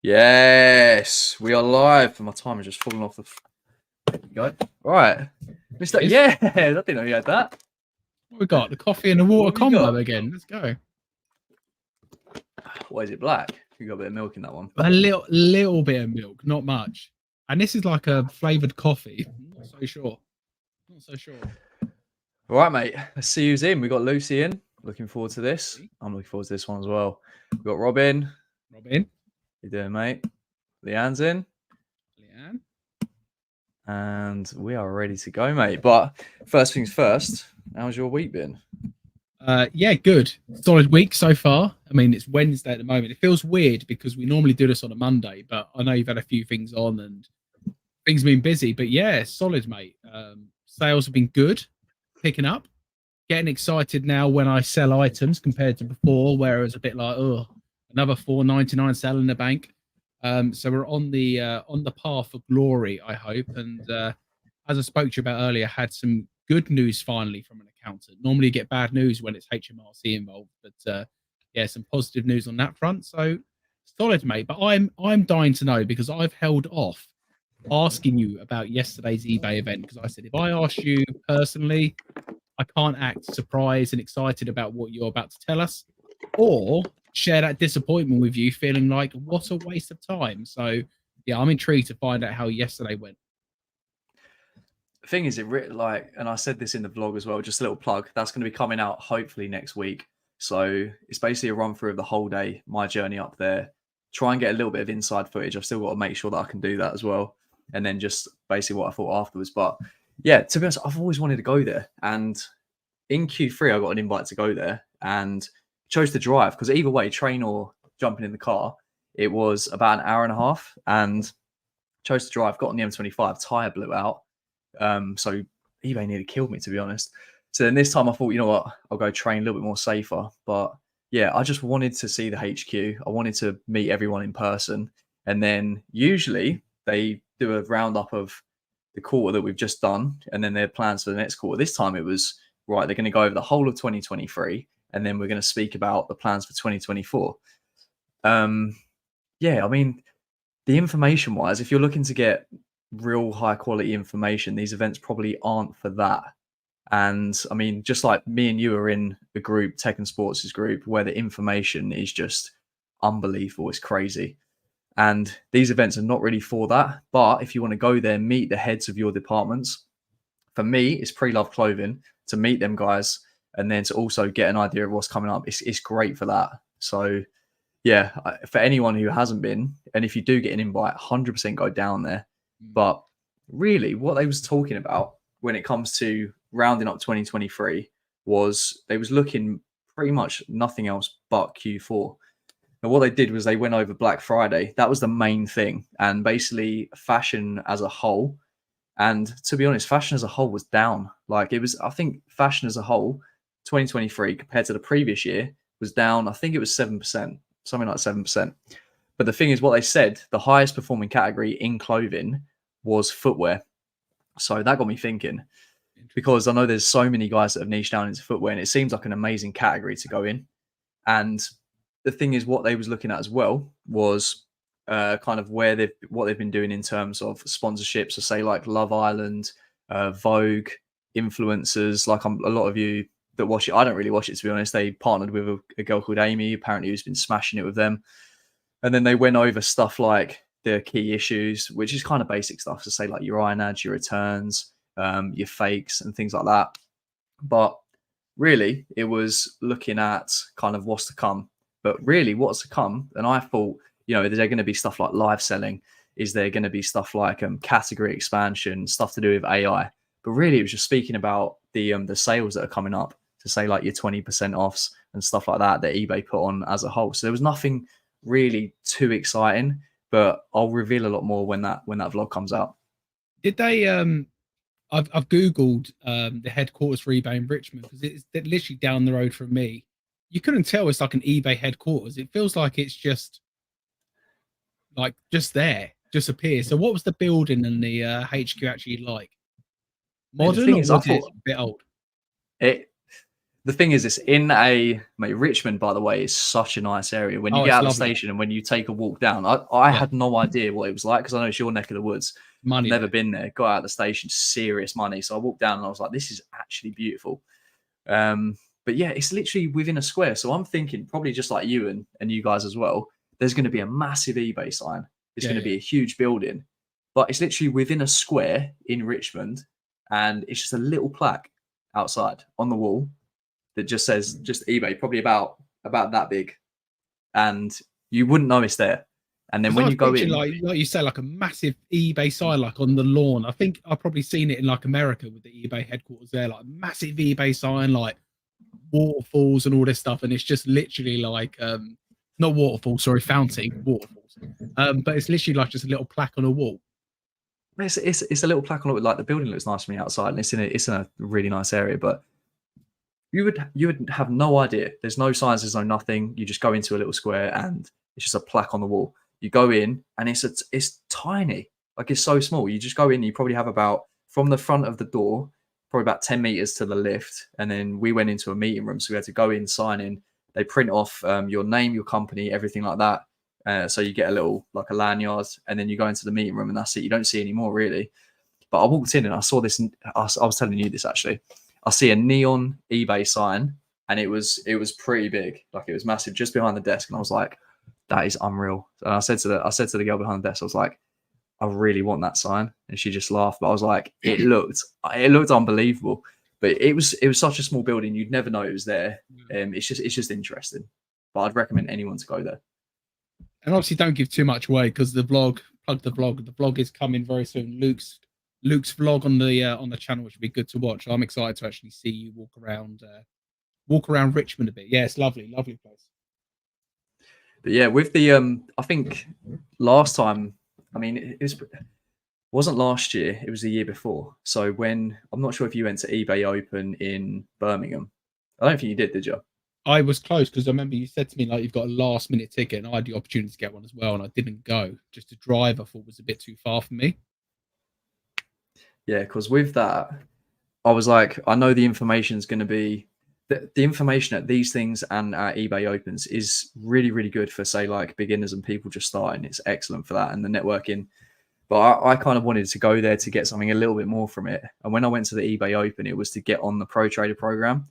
Yes, we are live. My timer's just falling off the. There you go. Right, Mister. Cheers. Yeah, I didn't know you had that. What we got? The coffee and the water What have you combo got? again. Let's go. What is it? Black. You got a bit of milk in that one. A little bit of milk, not much. And this is like a flavored coffee. Not so sure. Not so sure. All right, mate. Let's see who's in. We got Lucy in. Looking forward to this. I'm looking forward to this one as well. We got Robin. Robin. You doing, mate? Leanne's in. Leanne. And we are ready to go, mate. But first things first, how's your week been? Yeah, good. Solid week so far. I mean, it's Wednesday at the moment. It feels weird because we normally do this on a Monday, but I know you've had a few things on and things have been busy. But yeah, solid, mate. Sales have been good, picking up. Getting excited now when I sell items compared to before, where it was a bit like, oh, another $4.99 sell in the bank. So we're on the path of glory, I hope. And as I spoke to you about earlier, had some good news finally from an accountant. Normally you get bad news when it's HMRC involved, but yeah, some positive news on that front. So solid, mate. But I'm dying to know because I've held off asking you about yesterday's eBay event because I said if I ask you personally, I can't act surprised and excited about what you're about to tell us, or share that disappointment with you, feeling like what a waste of time. So yeah, I'm intrigued to find out how yesterday went. The thing is, and I said this in the vlog as well, just a little plug, that's going to be coming out hopefully next week. So it's basically a run through of the whole day, my journey up there, try and get a little bit of inside footage. I've still got to make sure that I can do that as well. And then just basically what I thought afterwards. But yeah, to be honest, I've always wanted to go there. And in Q3, I got an invite to go there and chose to drive because either way, train or jumping in the car, it was about an hour and a half and chose to drive, got on the M25, tire blew out. So eBay nearly killed me, to be honest. So then this time I thought, you know what, I'll go train a little bit more safer. But yeah, I just wanted to see the HQ. I wanted to meet everyone in person. And then usually they do a roundup of the quarter that we've just done and then their plans for the next quarter. This time it was, right, they're going to go over the whole of 2023 and then we're going to speak about the plans for 2024. Yeah, I mean, the information wise, if you're looking to get real high quality information, these events probably aren't for that. And I mean, just like me and you are in the group, Tech and Sports' group, where the information is just unbelievable. It's crazy. And these events are not really for that. But if you want to go there, meet the heads of your departments. For me, it's pre-loved clothing to meet them guys and then to also get an idea of what's coming up. It's great for that. So yeah, for anyone who hasn't been, and if you do get an invite, 100% go down there. But really, what they was talking about when it comes to rounding up 2023 was they was looking pretty much nothing else but Q4. And what they did was they went over Black Friday. That was the main thing. And basically fashion as a whole. And to be honest, fashion as a whole was down. Like it was, I think fashion as a whole, 2023 compared to the previous year was down. I think it was 7%, something like 7%. But the thing is, what they said, the highest performing category in clothing was footwear. So that got me thinking, because I know there's so many guys that have niched down into footwear and it seems like an amazing category to go in. And the thing is, what they was looking at as well was kind of what they've been doing in terms of sponsorships. So say like Love Island, Vogue, influencers, like a lot of you that watch it. I don't really watch it, to be honest. They partnered with a girl called Amy, apparently, who's been smashing it with them. And then they went over stuff like the key issues, which is kind of basic stuff. So say like your iron ads, your returns, your fakes and things like that. But really, it was looking at kind of what's to come. But really, what's to come, and I thought, you know, is there going to be stuff like live selling? Is there going to be stuff like category expansion, stuff to do with AI? But really, it was just speaking about the sales that are coming up, to say like your 20% offs and stuff like that eBay put on as a whole. So there was nothing really too exciting, but I'll reveal a lot more when that vlog comes out. Did they I've googled the headquarters for eBay in Richmond because it's literally down the road from me. You couldn't tell it's like an eBay headquarters. It feels like it's just there, just appears. So what was the building and the HQ actually like? Modern, or was it a bit old? the thing is, it's in mate, Richmond, by the way, is such a nice area. When you Oh, get it's out of the lovely. station and when you take a walk down, I Yeah, had no idea what it was like because I know it's your neck of the woods. I've money never there. been there. Got out of the station, serious money. So I walked down and I was like, this is actually beautiful. But yeah, it's literally within a square. So I'm thinking probably just like you and you guys as well, there's going to be a massive eBay sign. It's Yeah, going to yeah. be a huge building, but it's literally within a square in Richmond. And it's just a little plaque outside on the wall that just says just eBay, probably about that big. And you wouldn't know it's there. And then Because when I you go picture in, like you say, like a massive eBay sign, like on the lawn. I think I've probably seen it in like America with the eBay headquarters there, like massive eBay sign, like waterfalls and all this stuff, and it's just literally like not waterfalls, sorry, fountain waterfalls. But it's literally like just a little plaque on a wall. it's a little plaque on it. Like the building looks nice from the outside, and it's in a really nice area. But you would have no idea. There's no signs. There's no nothing. You just go into a little square, and it's just a plaque on the wall. You go in, and it's tiny. Like it's so small. You just go in. You probably have about from the front of the door, probably about 10 meters to the lift, and then we went into a meeting room. So we had to go in, sign in. They print off your name, your company, everything like that. So you get a little like a lanyard, and then you go into the meeting room, and that's it. You don't see any more really. But I walked in and I saw this. I was telling you this actually. I see a neon eBay sign, and it was pretty big, like it was massive, just behind the desk. And I was like, "That is unreal." And I said to the girl behind the desk, I was like, "I really want that sign," and she just laughed. But I was like, "It looked unbelievable." But it was such a small building, you'd never know it was there. It's just interesting. But I'd recommend anyone to go there. And obviously, don't give too much away because the vlog, plug the vlog. The vlog is coming very soon. Luke's vlog on the channel, which would be good to watch. I'm excited to actually see you walk around Richmond a bit. Yeah, it's lovely, lovely place. But yeah, with the I think last time, I mean, wasn't last year, it was the year before. So when I'm not sure if you went to eBay Open in Birmingham. I don't think you did you? I was close because I remember you said to me like you've got a last minute ticket, and I had the opportunity to get one as well, and I didn't go. Just to drive, I thought was a bit too far for me. Yeah, because with that, I was like, I know the information is going to be the information at these things and at eBay Opens is really, really good for say like beginners and people just starting. It's excellent for that and the networking. But I kind of wanted to go there to get something a little bit more from it. And when I went to the eBay Open, it was to get on the Pro Trader program.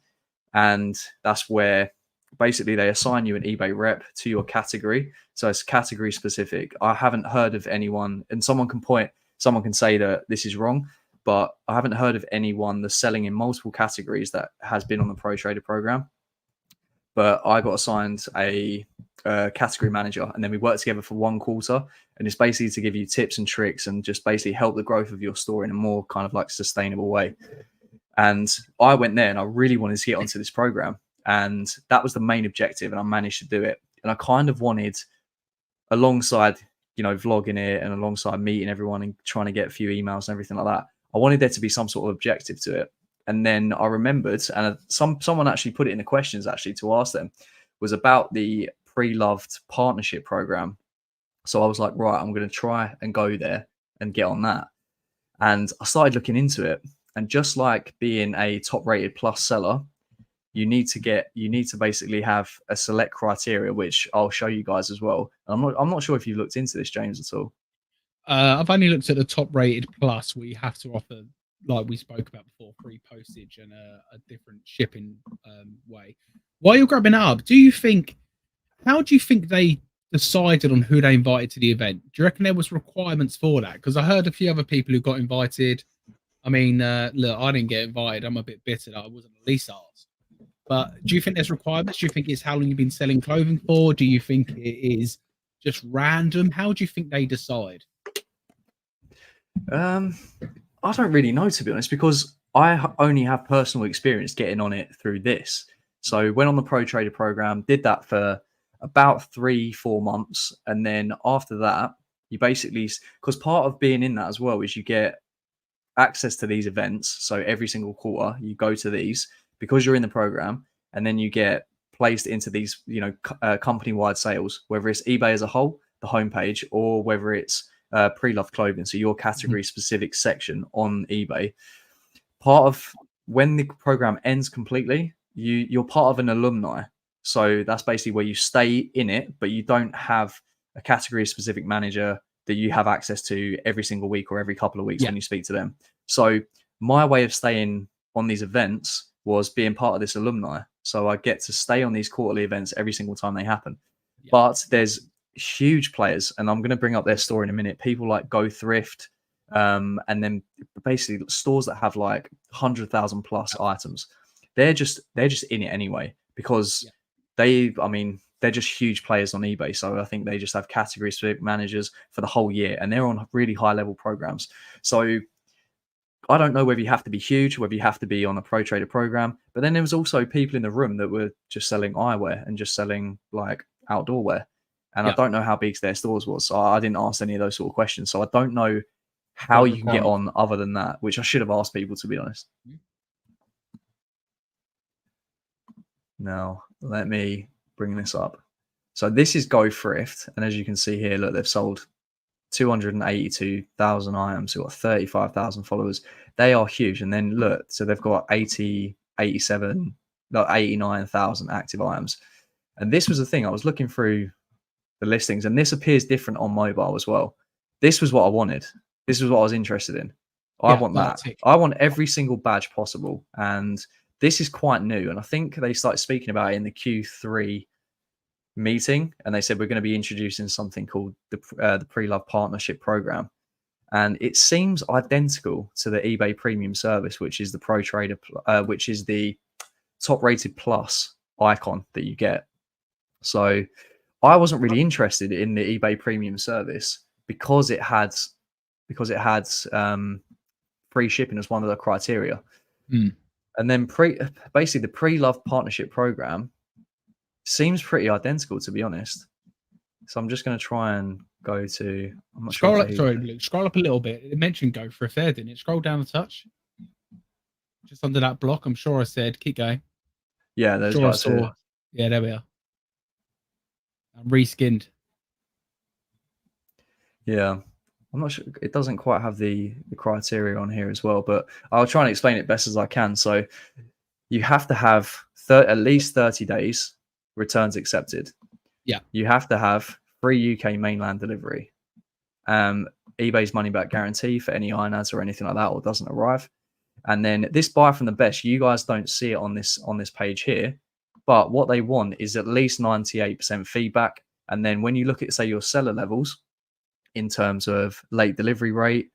And that's where basically they assign you an eBay rep to your category. So it's category specific. I haven't heard of anyone, and someone can say that this is wrong, but I haven't heard of anyone that's selling in multiple categories that has been on the Pro Trader program. But I got assigned a category manager, and then we worked together for 1 quarter. And it's basically to give you tips and tricks and just basically help the growth of your store in a more kind of like sustainable way. And I went there and I really wanted to get onto this program. And that was the main objective. And I managed to do it. And I kind of wanted, alongside, vlogging it and alongside meeting everyone and trying to get a few emails and everything like that, I wanted there to be some sort of objective to it. And then I remembered, and someone actually put it in the questions actually to ask them, was about the pre-loved partnership program. So I was like, right, I'm going to try and go there and get on that. And I started looking into it. And just like being a top rated plus seller, you need to basically have a select criteria, which I'll show you guys as well. I'm not sure if you've looked into this, James, at all. I've only looked at the top rated plus where you have to offer, like we spoke about before, free postage and a different shipping way. While you're grabbing it up, how do you think they decided on who they invited to the event? Do you reckon there was requirements for that? Because I heard a few other people who got invited. I mean, look, I didn't get invited. I'm a bit bitter that I wasn't at least asked. But do you think there's requirements? Do you think it's how long you've been selling clothing for? Do you think it is just random? How do you think they decide? Um, I don't really know, to be honest, because I only have personal experience getting on it through this. So went on the Pro Trader program, did that for about 3-4 months, and then after that, you basically, because part of being in that as well is you get access to these events. So every single quarter, you go to these because you're in the program, and then you get placed into these, company-wide sales, whether it's eBay as a whole, the homepage, or whether it's pre-loved clothing, so your category-specific section on eBay. Part of when the program ends completely, you're part of an alumni. So that's basically where you stay in it, but you don't have a category specific manager that you have access to every single week or every couple of weeks Yeah. when you speak to them. So my way of staying on these events was being part of this alumni. So I get to stay on these quarterly events every single time they happen. Yeah. But there's huge players, and I'm going to bring up their story in a minute. People like Go Thrift, and then basically stores that have like 100,000 plus items. They're just in it anyway because Yeah. I mean, they're just huge players on eBay. So I think they just have category specific managers for the whole year, and they're on really high level programs. So I don't know whether you have to be huge, whether you have to be on a pro trader program. But then there was also people in the room that were just selling eyewear and just selling like outdoor wear. And I Yeah. don't know how big their stores was. So I didn't ask any of those sort of questions. So I don't know how What the you can get requirement. on other than that, which I should have asked people, to be honest. Now, let me bring this up. So this is Go Thrift. And as you can see here, look, they've sold 282,000 items. They've got 35,000 followers. They are huge. And then look, so they've got 80, 87, no, 89,000 active items. And this was the thing. I was looking through the listings, and this appears different on mobile as well. This was what I wanted. This was what I was interested in. I Yeah, want that'll that. tick. I want every single badge possible. And this is quite new. And I think they started speaking about it in the Q3 meeting, and they said we're going to be introducing something called the pre-love partnership program, and it seems identical to the eBay premium service, which is the pro trader, which is the top rated plus icon that you get. So I wasn't really interested in the eBay premium service because it had free shipping as one of the criteria. Mm. And then basically the pre-love partnership program seems pretty identical, to be honest. So I'm just going to try and go to. I'm not sure Scroll if up, sorry, Luke, scroll up a little bit. It mentioned Go for a fair, didn't it? Scroll down a touch. Just under that block. I'm sure I said keep going. Yeah, I'm those sure I guys here. saw. Yeah, there we are. I'm reskinned. Yeah, I'm not sure. It doesn't quite have the criteria on here as well, but I'll try and explain it best as I can. So you have to have at least 30 days returns accepted. Yeah. You have to have free UK mainland delivery. eBay's money back guarantee for any iron ads or anything like that, or doesn't arrive. And then this buy from the best, you guys don't see it on this page here, but what they want is at least 98% feedback. And then when you look at, say, your seller levels in terms of late delivery rate,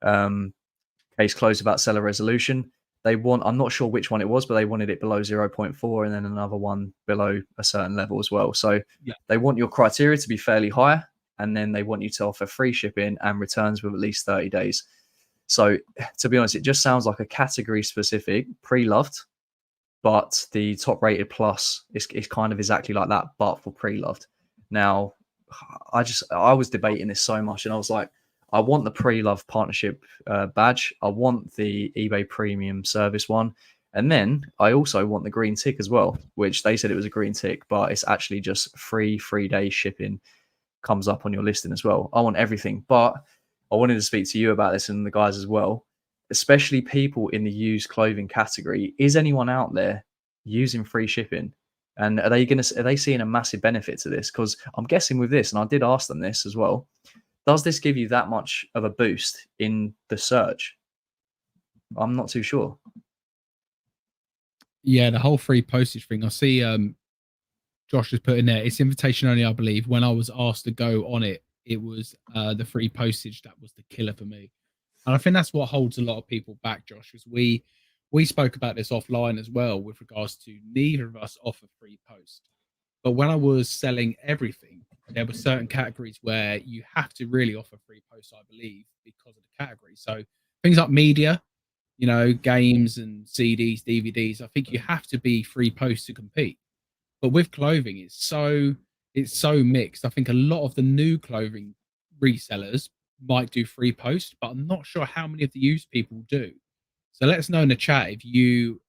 case closed about seller resolution, they want, I'm not sure which one it was, but they wanted it below 0.4 and then another one below a certain level as well. So Yeah. they want your criteria to be fairly high, and then they want you to offer free shipping and returns with at least 30 days. So to be honest, it just sounds like a category specific pre-loved, but the top rated plus is kind of exactly like that, but for pre-loved. Now, I was debating this so much, and I was like, I want the pre-love partnership badge. I want the eBay premium service one. And then I also want the green tick as well, which they said it was a green tick, but it's actually just free 3 days shipping comes up on your listing as well. I want everything, but I wanted to speak to you about this and the guys as well, especially people in the used clothing category. Is anyone out there using free shipping? And are they seeing a massive benefit to this? Because I'm guessing with this, and I did ask them this as well, does this give you that much of a boost in the search? I'm not too sure. Yeah, the whole free postage thing. I see Josh has put in there. It's invitation only, I believe. When I was asked to go on it, it was the free postage that was the killer for me. And I think that's what holds a lot of people back, Josh, is we spoke about this offline as well with regards to neither of us offer free post. But when I was selling everything, there were certain categories where you have to really offer free posts, I believe, because of the category. So things like media, games and CDs, DVDs, I think you have to be free post to compete. But with clothing, it's so mixed. I think a lot of the new clothing resellers might do free post, but I'm not sure how many of the used people do. So let us know in the chat if you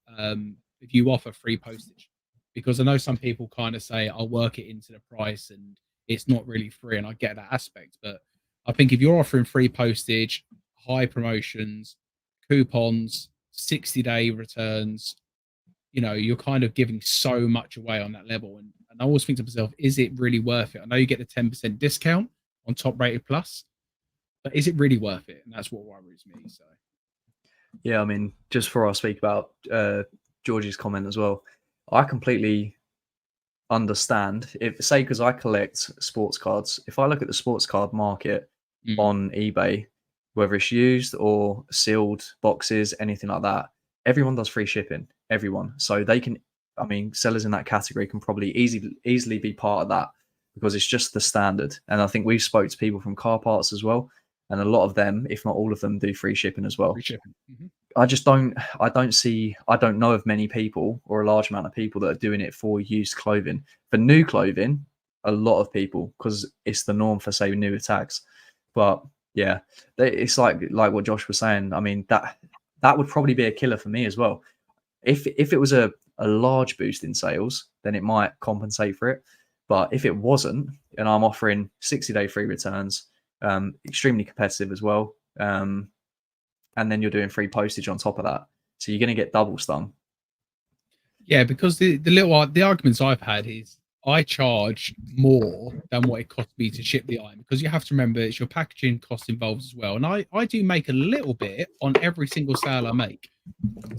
offer free postage, because I know some people kind of say I'll work it into the price and it's not really free, and I get that aspect. But I think if you're offering free postage, high promotions, coupons, 60-day returns, you know, you're kind of giving so much away on that level. And I always think to myself, is it really worth it? I know you get the 10% discount on top rated plus, but is it really worth it? And that's what worries me. So Yeah, I mean, just before I speak about George's comment as well, I completely understand if, say, because I collect sports cards, if I look at the sports card market on eBay, whether it's used or sealed boxes, anything like that, everyone does free shipping. Everyone, so they can. I mean, sellers in that category can probably easily be part of that because it's just the standard. And I think we've spoke to people from car parts as well, and a lot of them, if not all of them, do free shipping as well. free shipping. I don't know of many people or a large amount of people that are doing it for used clothing. For new clothing, a lot of people, because it's the norm for, say, new attacks. But yeah, it's like what Josh was saying. I mean, that would probably be a killer for me as well. If it was a large boost in sales, then it might compensate for it. But if it wasn't, and I'm offering 60-day free returns, extremely competitive as well, and then you're doing free postage on top of that, so you're going to get double stung. Yeah, because the arguments I've had is I charge more than what it costs me to ship the item, because you have to remember it's your packaging cost involved as well. And I do make a little bit on every single sale I make.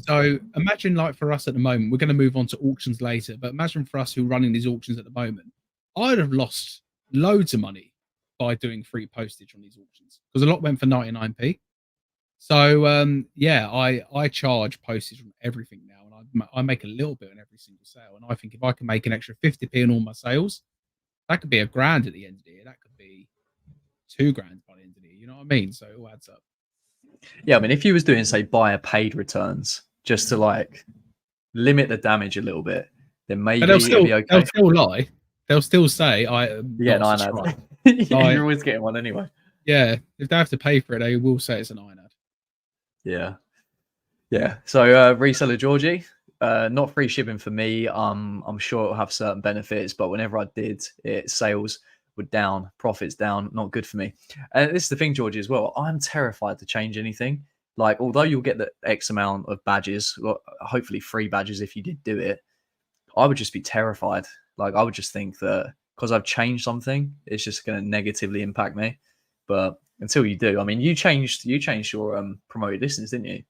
So imagine, like, for us at the moment, we're going to move on to auctions later, but imagine for us who are running these auctions at the moment, I'd have lost loads of money by doing free postage on these auctions because a lot went for 99p. So yeah, I charge postage on everything now, and I make a little bit on every single sale. And I think if I can make an extra 50p on all my sales, that could be $1,000 at the end of the year. That could be $2,000 by the end of the year. You know what I mean? So it all adds up. Yeah, I mean, if you was doing, say, buyer paid returns just to like limit the damage a little bit, then But maybe it'd be they'll okay. still lie. They'll still say I am You get not an a iron subscriber. ad. Yeah, Like, you're always getting one anyway. yeah, if they have to pay for it, they will say it's an iron ad. Yeah, yeah. So reseller Georgie, not free shipping for me. I'm sure it'll have certain benefits, but whenever I did it, sales were down, profits down, not good for me. And this is the thing, Georgie, as well. I'm terrified to change anything. Like, although you'll get the X amount of badges, well, hopefully free badges if you did do it, I would just be terrified. Like, I would just think that because I've changed something, it's just going to negatively impact me. But until you do, I mean, you changed your promoted listings, didn't you?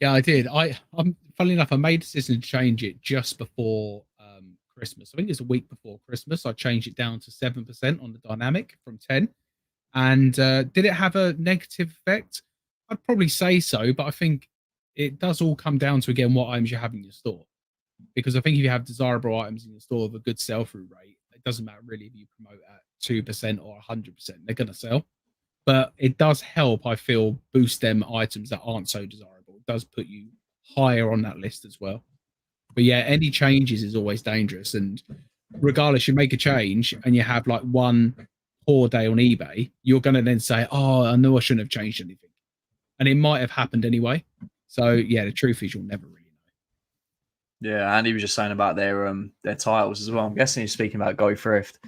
Yeah, I did. I'm funnily enough, I made a decision to change it just before Christmas. I think it's a week before Christmas. I changed it down to 7% on the dynamic from 10. And did it have a negative effect? I'd probably say so, but I think it does all come down to, again, what items you have in your store. Because I think if you have desirable items in your store with a good sell-through rate, it doesn't matter really if you promote at 2% or 100%, they're going to sell. But it does help, I feel, boost them items that aren't so desirable. It does put you higher on that list as well. But yeah, any changes is always dangerous. And regardless, you make a change and you have like one poor day on eBay, you're going to then say, oh, I know I shouldn't have changed anything. And it might have happened anyway. So yeah, the truth is you'll never really know. Yeah, and he was just saying about their titles as well. I'm guessing he's speaking about Go Thrift.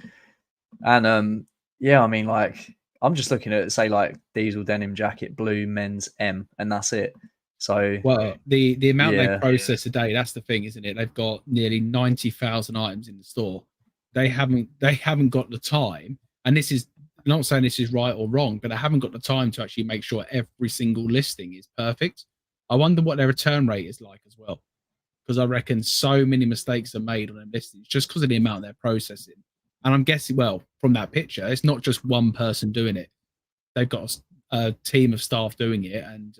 And yeah, I mean, like, I'm just looking at, say, like, diesel denim jacket, blue men's M, and that's it. So Well, the amount they yeah, process a day, that's the thing, isn't it? They've got nearly 90,000 items in the store. They haven't got the time, and this is I'm not saying this is right or wrong, but they haven't got the time to actually make sure every single listing is perfect. I wonder what their return rate is like as well, because I reckon so many mistakes are made on their listings just because of the amount they're processing. And I'm guessing, well, from that picture, it's not just one person doing it. They've got a team of staff doing it, and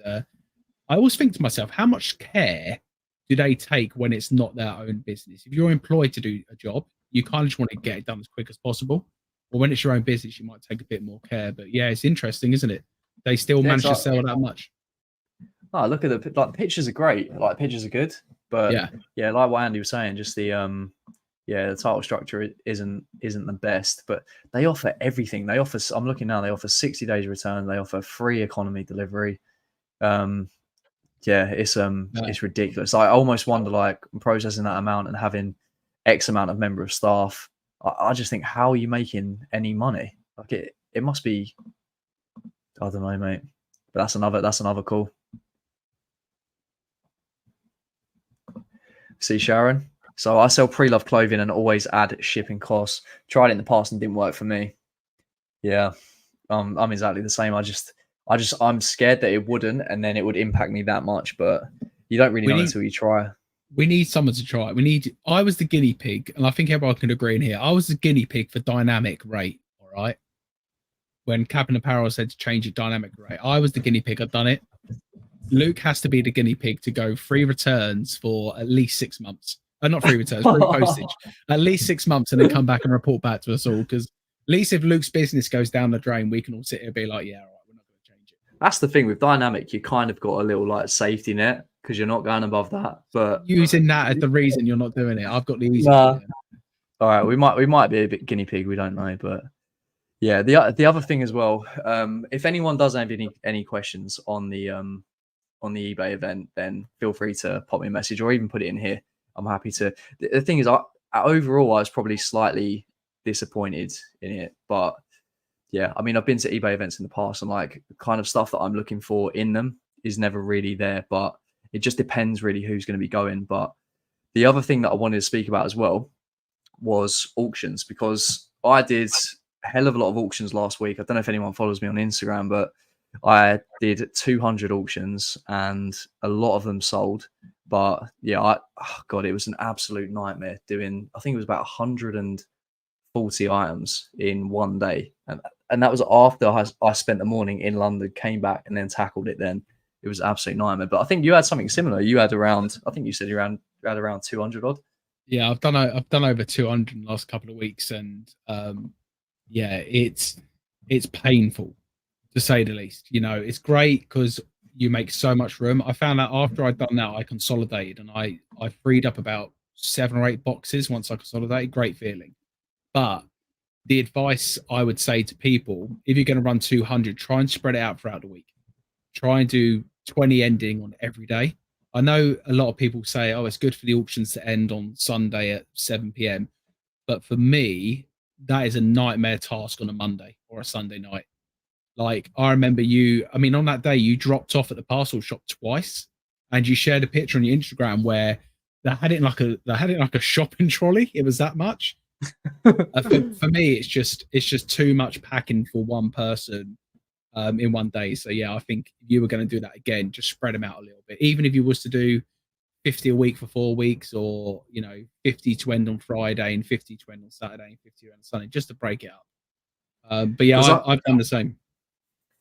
I always think to myself, how much care do they take when it's not their own business? If you're employed to do a job, you kind of just want to get it done as quick as possible. Or when it's your own business, you might take a bit more care. But yeah, it's interesting, isn't it? They still yeah. It's manage to like, sell that much. oh, look at the pictures are great. Like, pictures are good, but Yeah. yeah, like what Andy was saying, just the yeah, the title structure isn't the best, but they offer everything. They offer. I'm looking now. They offer 60 days return. They offer free economy delivery. Um, yeah, Yeah. it's ridiculous. I almost wonder, like, processing that amount and having X amount of member of staff. I just think, how are you making any money? Like, it must be, I don't know, mate. But that's another call. See, Sharon. So I sell pre-loved clothing and always add shipping costs. Tried it in the past and didn't work for me. Yeah, I'm exactly the same. I'm scared that it wouldn't, and then it would impact me that much. But you don't really We know need until you try. we need someone to try it. I was the guinea pig, and I think everyone can agree in here. I was the guinea pig for dynamic rate. All right. When Cap and Apparel said to change it dynamic rate, I was the guinea pig. I've done it. Luke has to be the guinea pig to go free returns for at least 6 months. Not free returns, free postage. At least 6 months, and then come back and report back to us all. Because at least if Luke's business goes down the drain, we can all sit here and be like, yeah, all right, we're not going to change it. That's the thing with dynamic. You kind of got a little like safety net because you're not going above that. But using that as the reason you're not doing it, I've got the easy. nah. All right, we might be a bit guinea pig. We don't know, but yeah. The other thing as well. If anyone does have any questions on the eBay event, then feel free to pop me a message or even put it in here. I'm happy to. The thing is, overall I was probably slightly disappointed in it, but yeah, I mean, I've been to eBay events in the past, and like the kind of stuff that I'm looking for in them is never really there. But it just depends really who's going to be going. But the other thing that I wanted to speak about as well was auctions, because I did a hell of a lot of auctions last week. I don't know if anyone follows me on Instagram, but I did 200 auctions and a lot of them sold. But yeah, oh God, it was an absolute nightmare doing, I think it was about 140 items in one day. And that was after I spent the morning in London, came back and then tackled it then. It was an absolute nightmare. But I think you had something similar. You had around, I think you said you had around 200 odd. Yeah, I've done over 200 in the last couple of weeks, and yeah, it's painful to say the least. You know, it's great because you make so much room. I found out after I'd done that, I consolidated and I freed up about 7 or 8 boxes once I consolidated. Great feeling. But the advice I would say to people, if you're going to run 200, try and spread it out throughout the week. Try and do 20 ending on every day. I know a lot of people say, oh, it's good for the auctions to end on Sunday at 7 p.m. But for me, that is a nightmare task on a Monday or a Sunday night. Like, I remember on that day, you dropped off at the parcel shop twice, and you shared a picture on your Instagram where they had it in like a shopping trolley. It was that much. For me, it's just too much packing for one person in one day. So yeah, I think if you were going to do that again, just spread them out a little bit. Even if you was to do 50 a week for 4 weeks, or 50 to end on Friday and 50 to end on Saturday and 50 to end on Sunday, just to break it up. But yeah, I've done the same.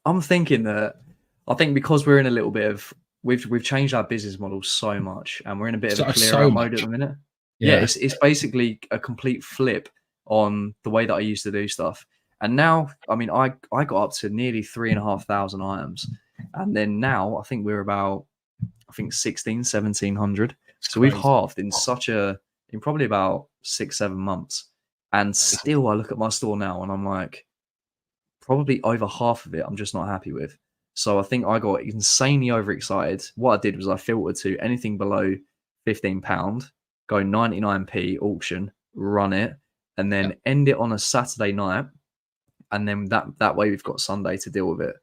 I'm thinking that I think because we're in a little bit of we've changed our business model so much, and we're in a bit of a clear out mode at the minute. Yeah, it's basically a complete flip on the way that I used to do stuff. And now, I mean, I got up to nearly 3,500 items. And then now I think we're about, 1,700. So we've halved in probably about 6-7 months. And still I look at my store now and I'm like, probably over half of it I'm just not happy with. So I think I got insanely overexcited. What I did was I filtered to anything below £15, go 99p auction, run it, and then end it on a Saturday night. And then that way we've got Sunday to deal with it.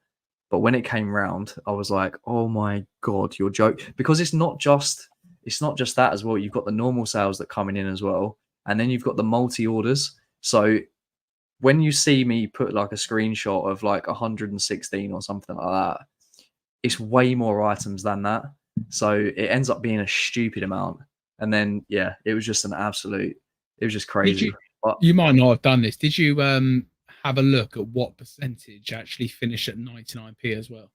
But when it came round, I was like, oh my God, you're joking. Because it's not just that as well. You've got the normal sales that coming in as well. And then you've got the multi-orders. So when you see me put like a screenshot of like 116 or something like that, it's way more items than that. So it ends up being a stupid amount. And then, yeah, it was just it was just crazy. You might not have done this. Did you have a look at what percentage actually finish at 99p as well?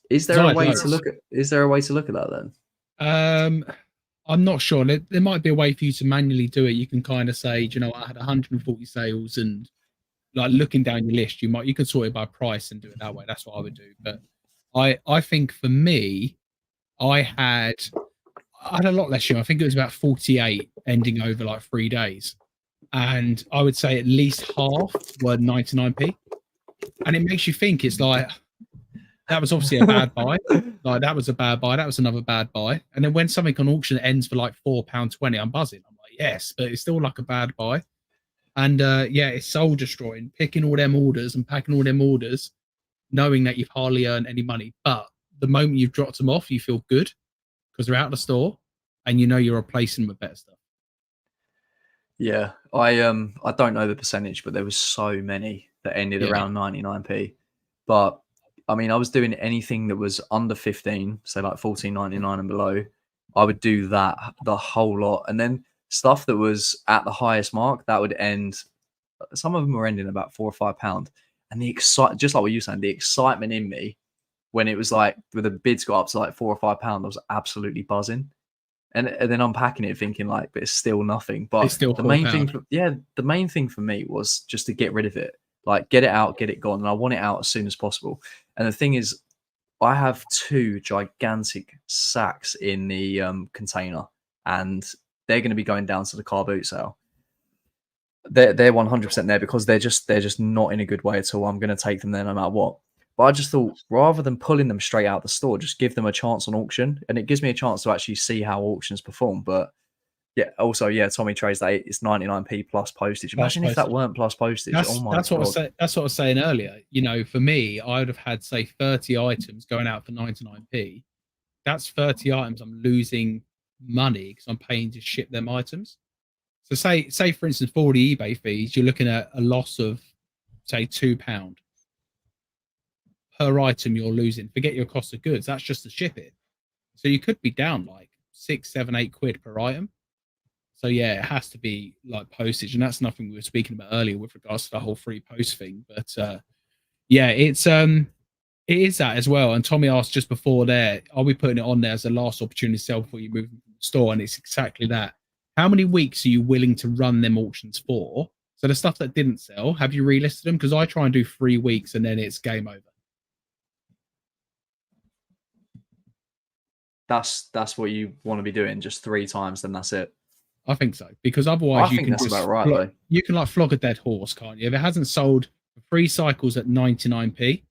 Is there a way to look at that then? I'm not sure. There might be a way for you to manually do it. You can kind of say, I had 140 sales, and like looking down your list, you can sort it by price and do it that way. That's what I would do. But I think for me, I had a lot less. I think it was about 48 ending over like 3 days. And I would say at least half were 99p. And it makes you think, it's like, that was obviously a bad buy. Like, that was a bad buy. That was another bad buy. And then when something on auction ends for like £4.20, I'm buzzing. I'm like, yes, but it's still like a bad buy. And yeah, it's soul destroying, picking all them orders and packing all them orders, knowing that you've hardly earned any money. But the moment you've dropped them off, you feel good because they're out of the store. and you know you're replacing them with better stuff. Yeah, I don't know the percentage, but there was so many that ended Yeah, around 99p. But I mean, I was doing anything that was under 15, so like 14.99 and below. I would do that the whole lot, and then stuff that was at the highest mark that would end. Some of them were ending about £4 or £5, and the excite just like what you were saying, the excitement in me when it was like with the bids got up to like £4 or £5, I was absolutely buzzing. And then unpacking it, thinking like, but it's still nothing. it's But still the £4. main thing, the main thing for me was just to get rid of it, like get it out, get it gone, and I want it out as soon as possible. And the thing is, I have two gigantic sacks in the container, and they're going to be going down to the car boot sale. They're 100% there because they're just not in a good way at all. I'm going to take them there no matter what. But I just thought rather than pulling them straight out the store, just give them a chance on auction, and it gives me a chance to actually see how auctions perform. But yeah, also yeah, Tommy trades that it's 99p plus postage. Plus Imagine if that postage. weren't plus postage. Oh my That's what I god. said. That's what I was saying earlier. You know, for me, I would have had say 30 items going out for 99p. That's 30 items I'm losing money because I'm paying to ship them items. So say for instance, for all the eBay fees, you're looking at a loss of say £2 per item you're losing. Forget your cost of goods. That's just to ship it. So you could be down like 6, 7, 8 quid per item. So yeah, it has to be like postage, and that's nothing we were speaking about earlier with regards to the whole free post thing. But yeah, it is that as well. And Tommy asked just before there, are we putting it on there as a last opportunity to sell before you move from the store? And it's exactly that. How many weeks are you willing to run them auctions for? So the stuff that didn't sell, have you relisted them? Because I try and do 3 weeks and then it's game over. That's what you want to be doing, just 3 times, then that's it. I think so, because otherwise I think that's about right though. you can like flog a dead horse, can't you? If it hasn't sold for 3 cycles at 99p,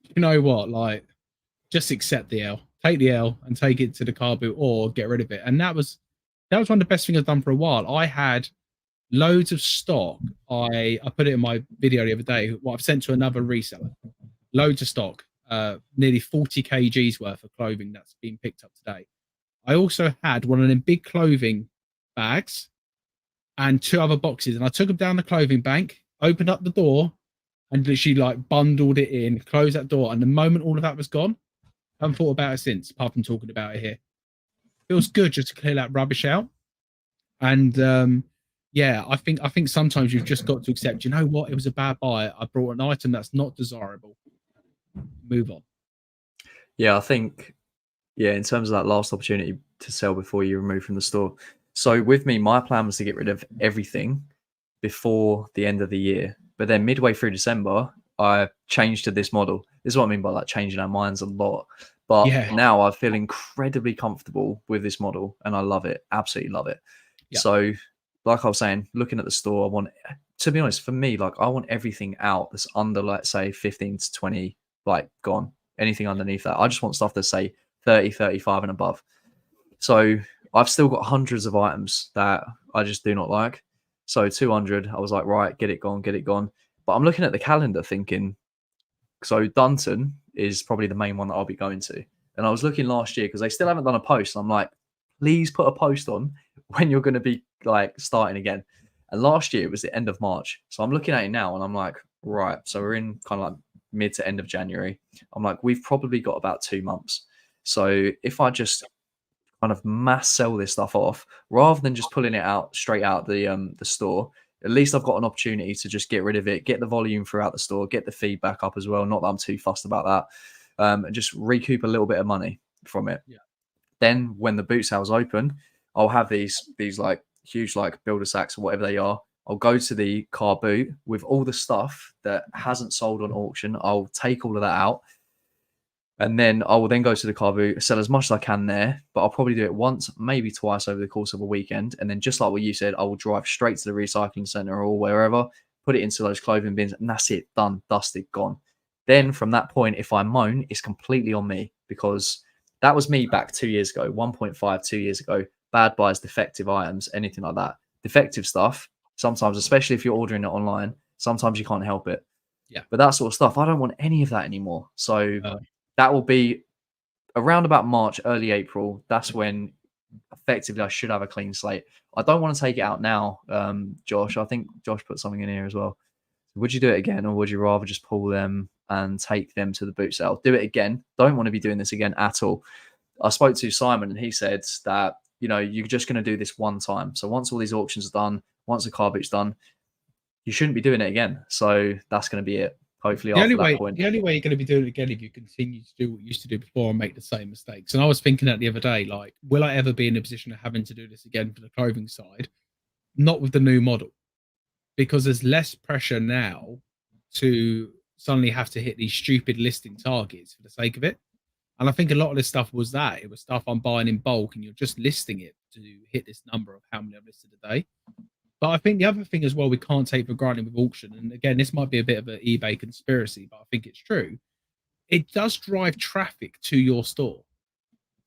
you know what? Like, just accept the L, take the L, and take it to the car boot or get rid of it. And that was one of the best things I've done for a while. I had loads of stock. I put it in my video the other day. What I've sent to another reseller, loads of stock, nearly 40 kgs worth of clothing that's been picked up today. I also had one of them big clothing bags and 2 other boxes, and I took them down the clothing bank, opened up the door, and literally like bundled it in, closed that door, and the moment all of that was gone, I haven't thought about it since, apart from talking about it here. Feels good just to clear that rubbish out. And yeah, I think sometimes you've just got to accept, you know what, it was a bad buy. I brought an item that's not desirable. Move on. Yeah, I think yeah, in terms of that last opportunity to sell before you remove from the store. So with me, my plan was to get rid of everything before the end of the year. But then midway through December, I changed to this model. This is what I mean by like changing our minds a lot. But Yeah. now I feel incredibly comfortable with this model and I love it. Absolutely love it. Yeah. So like I was saying, looking at the store, I want to be honest, for me, like I want everything out that's under like say 15 to 20, like gone. Anything underneath that. I just want stuff that's say 30, 35 and above. So I've still got hundreds of items that I just do not like. So 200, I was like, right, get it gone, get it gone. But I'm looking at the calendar thinking, so Dunton is probably the main one that I'll be going to. And I was looking last year because they still haven't done a post. I'm like, please put a post on when you're going to be like starting again. And last year it was the end of March. So I'm looking at it now and I'm like, right. So we're in kind of like mid to end of January. I'm like, we've probably got about 2 months. So if I just kind of mass sell this stuff off rather than just pulling it out straight out the store, at least I've got an opportunity to just get rid of it, get the volume throughout the store, get the feedback up as well. Not that I'm too fussed about that, and just recoup a little bit of money from it. Yeah. Then when the boot sale's open, I'll have these like huge like builder sacks or whatever they are. I'll go to the car boot with all the stuff that hasn't sold on auction. I'll take all of that out. And then I will then go to the car boot, sell as much as I can there, but I'll probably do it once, maybe twice over the course of a weekend. And then just like what you said, I will drive straight to the recycling center or wherever, put it into those clothing bins, and that's it, done, dusted, gone. Then from that point, if I moan, it's completely on me because that was me back 2 years ago, 1.5, 2 years ago. Bad buys, defective items, anything like that. Defective stuff, sometimes, especially if you're ordering it online, sometimes you can't help it. Yeah. But that sort of stuff, I don't want any of that anymore. So Uh, that will be around about March, early April. That's when effectively I should have a clean slate. I don't want to take it out now, Josh. I think Josh put something in here as well. Would you do it again, or would you rather just pull them and take them to the boot sale? Do it again. Don't want to be doing this again at all. I spoke to Simon, and he said that you're just going to do this one time. So once all these auctions are done, once the car boot's done, you shouldn't be doing it again. So that's going to be it. Hopefully, after that point. The only way you're going to be doing it again if you continue to do what you used to do before and make the same mistakes. And I was thinking that the other day, like, will I ever be in a position of having to do this again for the clothing side? Not with the new model, because there's less pressure now to suddenly have to hit these stupid listing targets for the sake of it. And I think a lot of this stuff was that it was stuff I'm buying in bulk, and you're just listing it to hit this number of how many I've listed a day. But I think the other thing as well we can't take for granted with auction, and again, this might be a bit of an eBay conspiracy, but I think it's true. It does drive traffic to your store.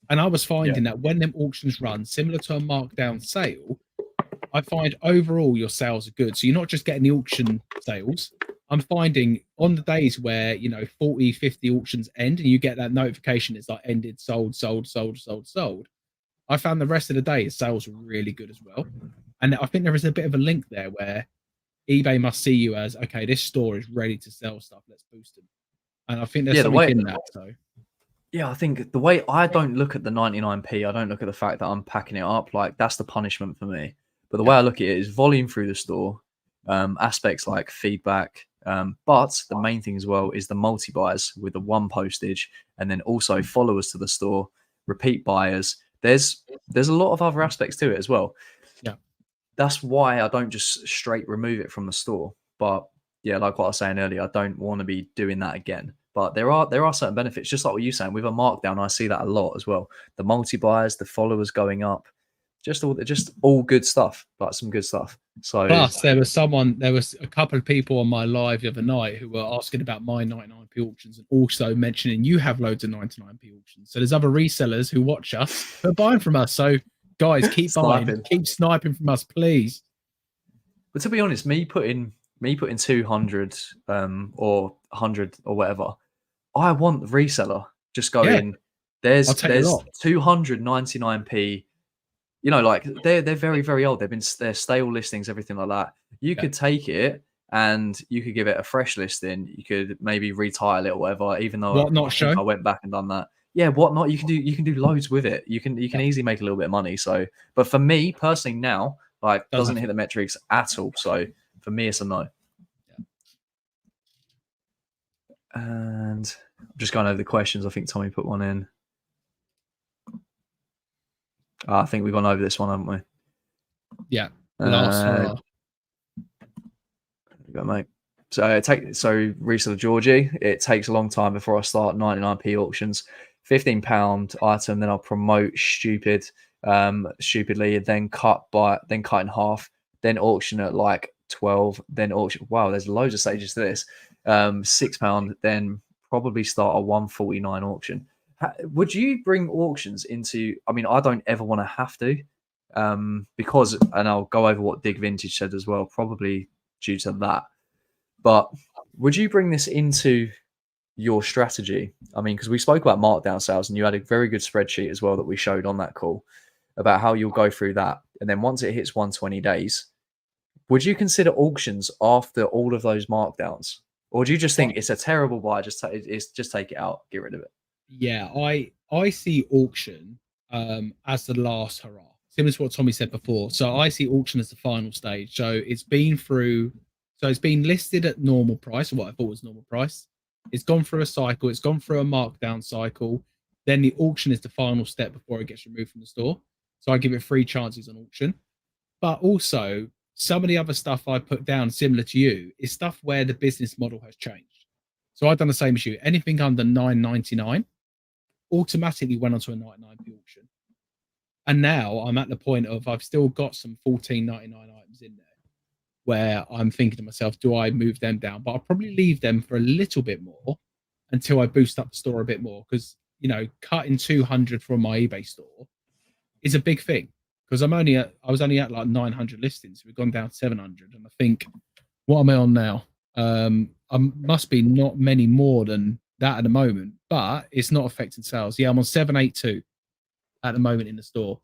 And I was finding that when them auctions run, similar to a markdown sale, I find overall your sales are good. So you're not just getting the auction sales. I'm finding on the days where, 40, 50 auctions end and you get that notification, it's like ended, sold, sold, sold, sold, sold. I found the rest of the day sales were really good as well. And I think there is a bit of a link there where eBay must see you as, okay, this store is ready to sell stuff. Let's boost them. And I think there's something in that. So. Yeah, I think the way I don't look at the 99p, I don't look at the fact that I'm packing it up. Like, that's the punishment for me. But the way I look at it is volume through the store, aspects like feedback. But the main thing as well is the multi-buys with the one postage, and then also followers to the store, repeat buyers. There's a lot of other aspects to it as well. Yeah. That's why I don't just straight remove it from the store. But yeah, like what I was saying earlier, I don't want to be doing that again. But there are certain benefits, just like what you're saying with a markdown. I see that a lot as well. The multi-buys, the followers going up, just all good stuff, like some good stuff. So plus there was a couple of people on my live the other night who were asking about my 99p auctions and also mentioning you have loads of 99p auctions. So there's other resellers who watch us who are buying from us. So guys, keep buying, keep sniping from us, please. But to be honest, me putting 200 or 100 or whatever, I want the reseller just go in. There's 299p. Like they're very, very old. They're stale listings, everything like that. You could take it and you could give it a fresh listing. You could maybe retitle it or whatever. Even though I went back and done that. Yeah, whatnot. You can do loads with it. You can easily make a little bit of money. So, but for me personally now, like doesn't hit the metrics at all. So for me, it's a no. And I'm just going over the questions. I think Tommy put one in. I think we've gone over this one, haven't we? Yeah. There we go, mate. So reseller Georgie, it takes a long time before I start 99p auctions. £15 item, then I'll promote stupidly, then cut in half, then auction at like 12, then auction. Wow, there's loads of stages to this. £6, then probably start a 149 auction. Would you bring auctions into? I mean, I don't ever want to have to, because, and I'll go over what Dig Vintage said as well, probably due to that. But would you bring this into your strategy? I mean, because we spoke about markdown sales, and you had a very good spreadsheet as well that we showed on that call about how you'll go through that, and then once it hits 120 days, would you consider auctions after all of those markdowns, or do you just think it's a terrible buy? Just take it out, get rid of it. Yeah, I see auction as the last hurrah, similar to what Tommy said before. So I see auction as the final stage. So it's been listed at normal price, or what I thought was normal price. It's gone through a cycle. It's gone through a markdown cycle. Then the auction is the final step before it gets removed from the store. So I give it 3 chances on auction. But also, some of the other stuff I put down, similar to you, is stuff where the business model has changed. So I've done the same as you. Anything under $9.99 automatically went onto a 99p auction. And now I'm at the point of I've still got some $14.99 items in there where I'm thinking to myself, do I move them down? But I'll probably leave them for a little bit more until I boost up the store a bit more, because cutting 200 from my eBay store is a big thing, because I was only at like 900 listings. We've gone down to 700, and I think, what am I on now? I must be not many more than that at the moment, but it's not affecting sales. Yeah, I'm on 782 at the moment in the store.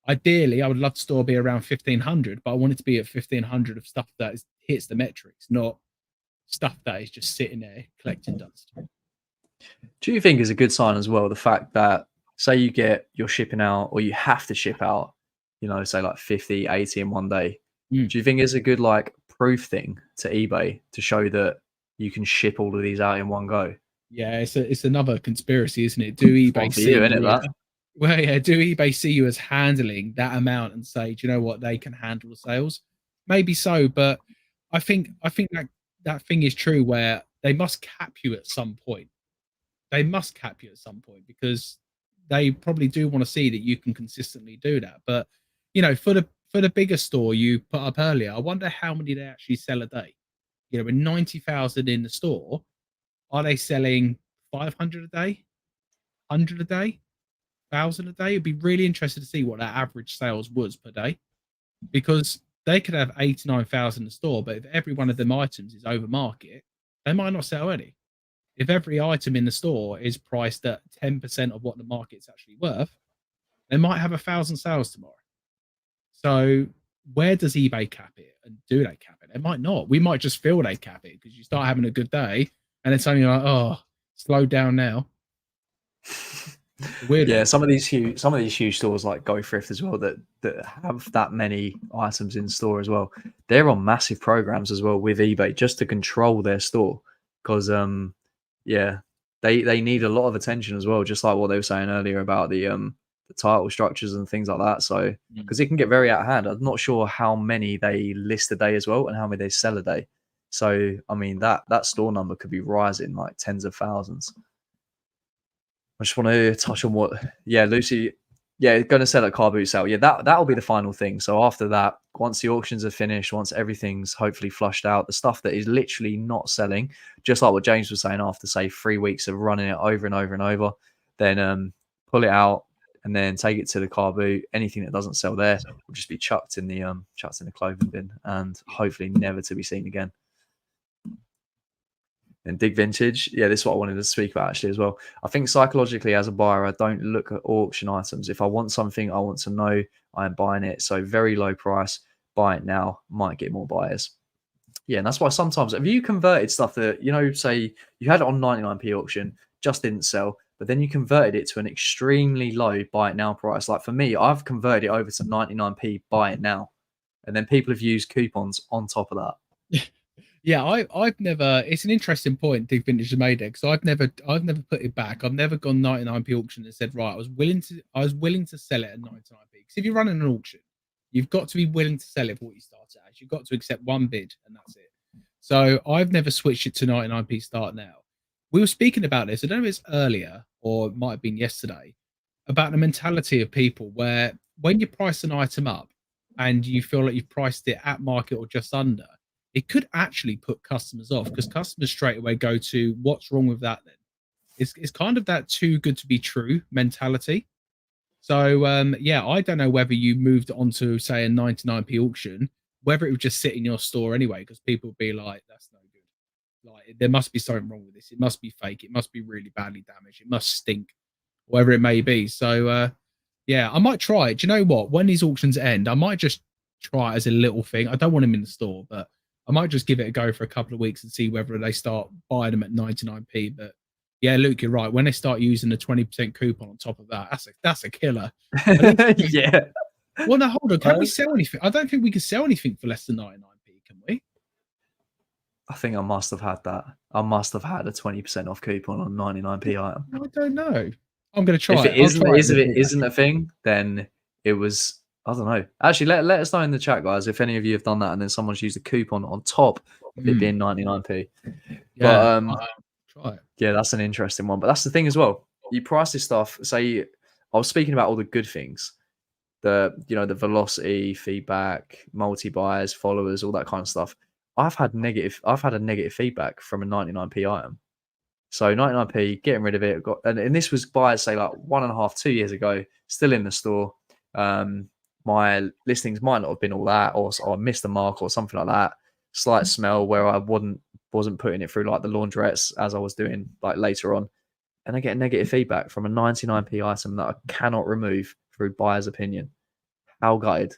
Ideally, I would love the store be around 1,500, but I want it to be at 1,500 of stuff that hits the metrics, not stuff that is just sitting there collecting dust. Do you think is a good sign as well the fact that say you get your shipping out or you have to ship out, say like 50, 80 in one day. Mm. Do you think it's a good like proof thing to eBay to show that you can ship all of these out in one go? Yeah, it's another conspiracy, isn't it? Do It's eBay one for see you, isn't it, you as that? well? Yeah, do eBay see you as handling that amount and say, do you know what, they can handle the sales? Maybe so, but I think that thing is true where they must cap you at some point. They must cap you at some point because they probably do want to see that you can consistently do that. But for the bigger store you put up earlier, I wonder how many they actually sell a day. With 90,000 in the store, are they selling 500 a day, 100 a day, 1,000 a day? It'd be really interesting to see what that average sales was per day because they could have 89,000 in the store, but if every one of them items is over market, they might not sell any. If every item in the store is priced at 10% of what the market's actually worth, they might have 1,000 sales tomorrow. So where does eBay cap it? And do they cap it? They might not. We might just feel they cap it because you start having a good day and it's only like, oh, slow down now. It's a weird Yeah, one. some of these huge stores like Go Thrift as well that have that many items in store as well. They're on massive programs as well with eBay just to control their store because yeah, they need a lot of attention as well, just like what they were saying earlier about the title structures and things like that. So because it can get very out of hand. I'm not sure how many they list a day as well and how many they sell a day. So I mean that store number could be rising like tens of thousands. I just want to touch on what, yeah, Lucy, yeah, going to sell at car boot sale. Yeah, that'll be the final thing. So after that, once the auctions are finished, once everything's hopefully flushed out, the stuff that is literally not selling, just like what James was saying, after say 3 weeks of running it over and over and over, then pull it out and then take it to the car boot. Anything that doesn't sell there will just be chucked in the clothing bin and hopefully never to be seen again. And dig vintage, yeah, this is what I wanted to speak about actually as well. I think psychologically as a buyer, I don't look at auction items. If I want something, I want to know I am buying it. So very low price, buy it now, might get more buyers. Yeah, and that's why sometimes have you converted stuff that, say you had it on 99p auction, just didn't sell, but then you converted it to an extremely low buy it now price. Like for me, I've converted it over to 99p, buy it now. And then people have used coupons on top of that. Yeah, I've never. It's an interesting point Dig Vintage has made there because I've never put it back. I've never gone 99p auction and said right, I was willing to sell it at 99p. Because if you're running an auction, you've got to be willing to sell it for what you start at. You've got to accept one bid and that's it. So I've never switched it to 99p start now. We were speaking about this. I don't know if it's earlier or it might have been yesterday about the mentality of people where when you price an item up and you feel like you've priced it at market or just under, it could actually put customers off because customers straight away go to what's wrong with that then. It's kind of that too good to be true mentality. So yeah, I don't know whether you moved on to say a 99p auction, whether it would just sit in your store anyway, because people would be like, that's no good. Like there must be something wrong with this. It must be fake. It must be really badly damaged. It must stink, whatever it may be. So yeah, I might try it. Do you know what? When these auctions end, I might just try it as a little thing. I don't want them in the store, but I might just give it a go for a couple of weeks and see whether they start buying them at 99p. But yeah, Luke, you're right. When they start using the 20% coupon on top of that, that's a killer. At least, Yeah. well, no, hold on. Can we sell anything? I don't think we can sell anything for less than 99p, can we? I think I must have had that. I must have had a 20% off coupon on 99p item. I don't know. I'm going to try If it it. I'll isn't, try it. if it isn't a thing, then it was. I don't know. Actually, let us know in the chat, guys, if any of you have done that, and then someone's used a coupon on top of it being 99p. Yeah, But try it. yeah, that's an interesting one. But that's the thing as well. You price this stuff. Say, I was speaking about all the good things, the velocity, feedback, multi buyers, followers, all that kind of stuff. I've had a negative feedback from a 99p item. So 99p, getting rid of it. And this was by say like 1.5, 2 years ago, still in the store. My listings might not have been all that, or I missed the mark or something like that. Slight smell where I wasn't putting it through like the laundrettes as I was doing like later on. And I get negative feedback from a 99p item that I cannot remove through buyer's opinion. How gutted?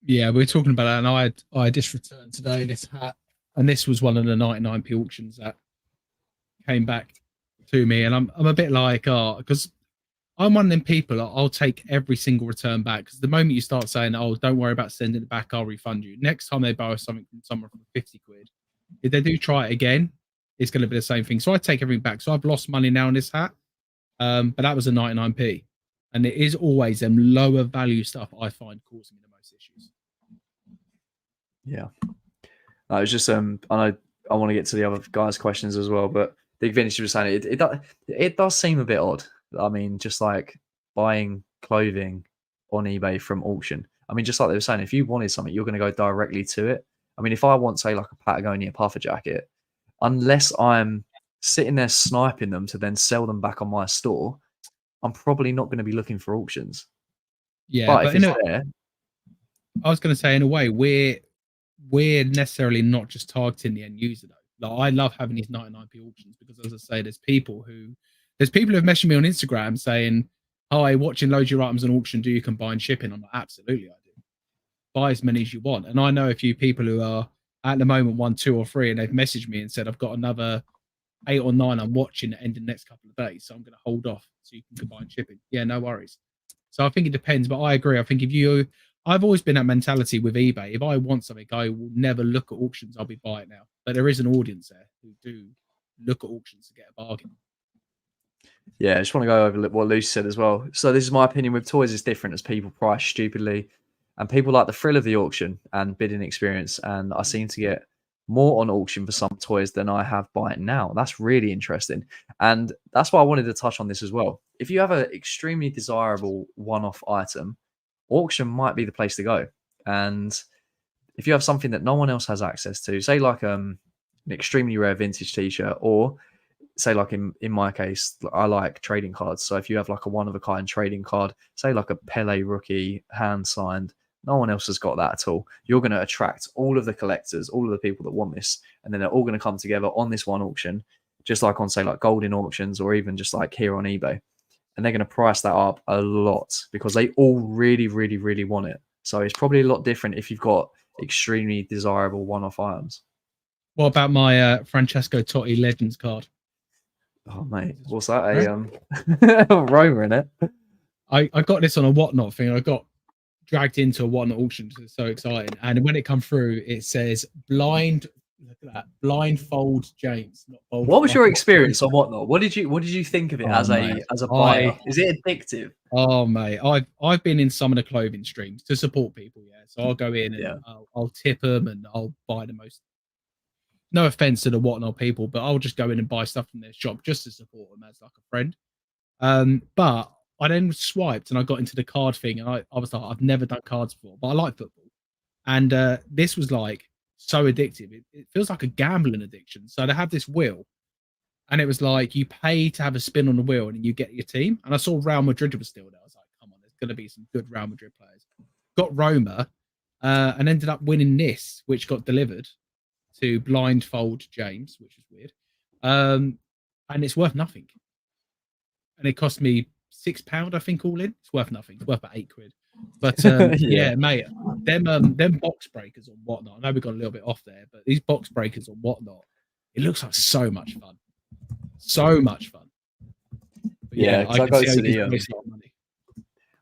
Yeah, we were talking about that, and I just returned today this hat, and this was one of the 99p auctions that came back to me, and I'm a bit like, oh, because I'm one of them people. I'll take every single return back, because the moment you start saying, "Oh, don't worry about sending it back, I'll refund you," next time they borrow something from someone for 50 quid, if they do try it again, it's going to be the same thing. So I take everything back. So I've lost money now on this hat, but that was a 99p, and it is always them lower value stuff I find causing me the most issues. Yeah. No, it was just I know I want to get to the other guys' questions as well, but Big Vintage was saying it does seem a bit odd. I mean, just like buying clothing on eBay from auction. I mean, just like they were saying, if you wanted something, you're going to go directly to it. I mean, if I want, say, like a Patagonia puffer jacket, unless I'm sitting there sniping them to then sell them back on my store, I'm probably not going to be looking for auctions. Yeah, But but if it's there, I was going to say, in a way, we're necessarily not just targeting the end user though. Like, I love having these 99p auctions because, as I say, there's people who have messaged me on Instagram saying, "Hi, watching loads of your items on auction. Do you combine shipping?" I'm like, absolutely, I do. Buy as many as you want. And I know a few people who are at the moment 1, 2, or 3, and they've messaged me and said, "I've got another 8 or 9 I'm watching at end in the next couple of days, so I'm going to hold off so you can combine shipping." Yeah, no worries. So I think it depends, but I agree. I think I've always been that mentality with eBay. If I want something, I will never look at auctions. I'll be buying it now. But there is an audience there who do look at auctions to get a bargain. yeah, I just want to go over what Lucy said as well. So this is my opinion with toys is different as people price stupidly and people like the thrill of the auction and bidding experience. And I seem to get more on auction for some toys than I have buying now. That's really interesting. And that's why I wanted to touch on this as well. If you have an extremely desirable one-off item, auction might be the place to go. And if you have something that no one else has access to, say like an extremely rare vintage t-shirt, or say like in my case, I like trading cards. So if you have like a one of a kind trading card, say like a Pele rookie hand signed, no one else has got that at all. You're going to attract all of the collectors, all of the people that want this, and then they're all going to come together on this one auction, just like on say like golden auctions or even just like here on eBay. And they're going to price that up a lot because they all really, really, really want it. So it's probably a lot different if you've got extremely desirable one-off items. What about my Francesco Totti Legends card? Oh mate, what's that? A Roma in it? I got this on a Whatnot thing. I got dragged into a Whatnot auction because it's so exciting. And when it come through, it says look at that, blindfold James, not bold. What was your experience on Whatnot? What did you think of it Oh, mate. as a buyer? Is it addictive? Oh mate, I've been in some of the clothing streams to support people, yeah. So I'll go in and Yeah. I'll tip them and I'll buy the most. No offense to the Whatnot people, but I'll just go in and buy stuff from their shop just to support them as like a friend. But I then swiped and I got into the card thing, and I was like, I've never done cards before, but I like football, and this was like so addictive. It feels like a gambling addiction. So they have this wheel, and it was like you pay to have a spin on the wheel and you get your team. And I saw Real Madrid was still there. I was like, come on, there's going to be some good Real Madrid players. Got Roma, and ended up winning this, which got delivered to blindfold James, which is weird. And it's worth nothing. And it cost me £6, I think, all in. It's worth nothing. It's worth about £8. But yeah, mate, them box breakers on Whatnot. I know we got a little bit off there, but these box breakers on Whatnot, it looks like so much fun. So much fun. But Yeah, I can see how you can waste a lot of money.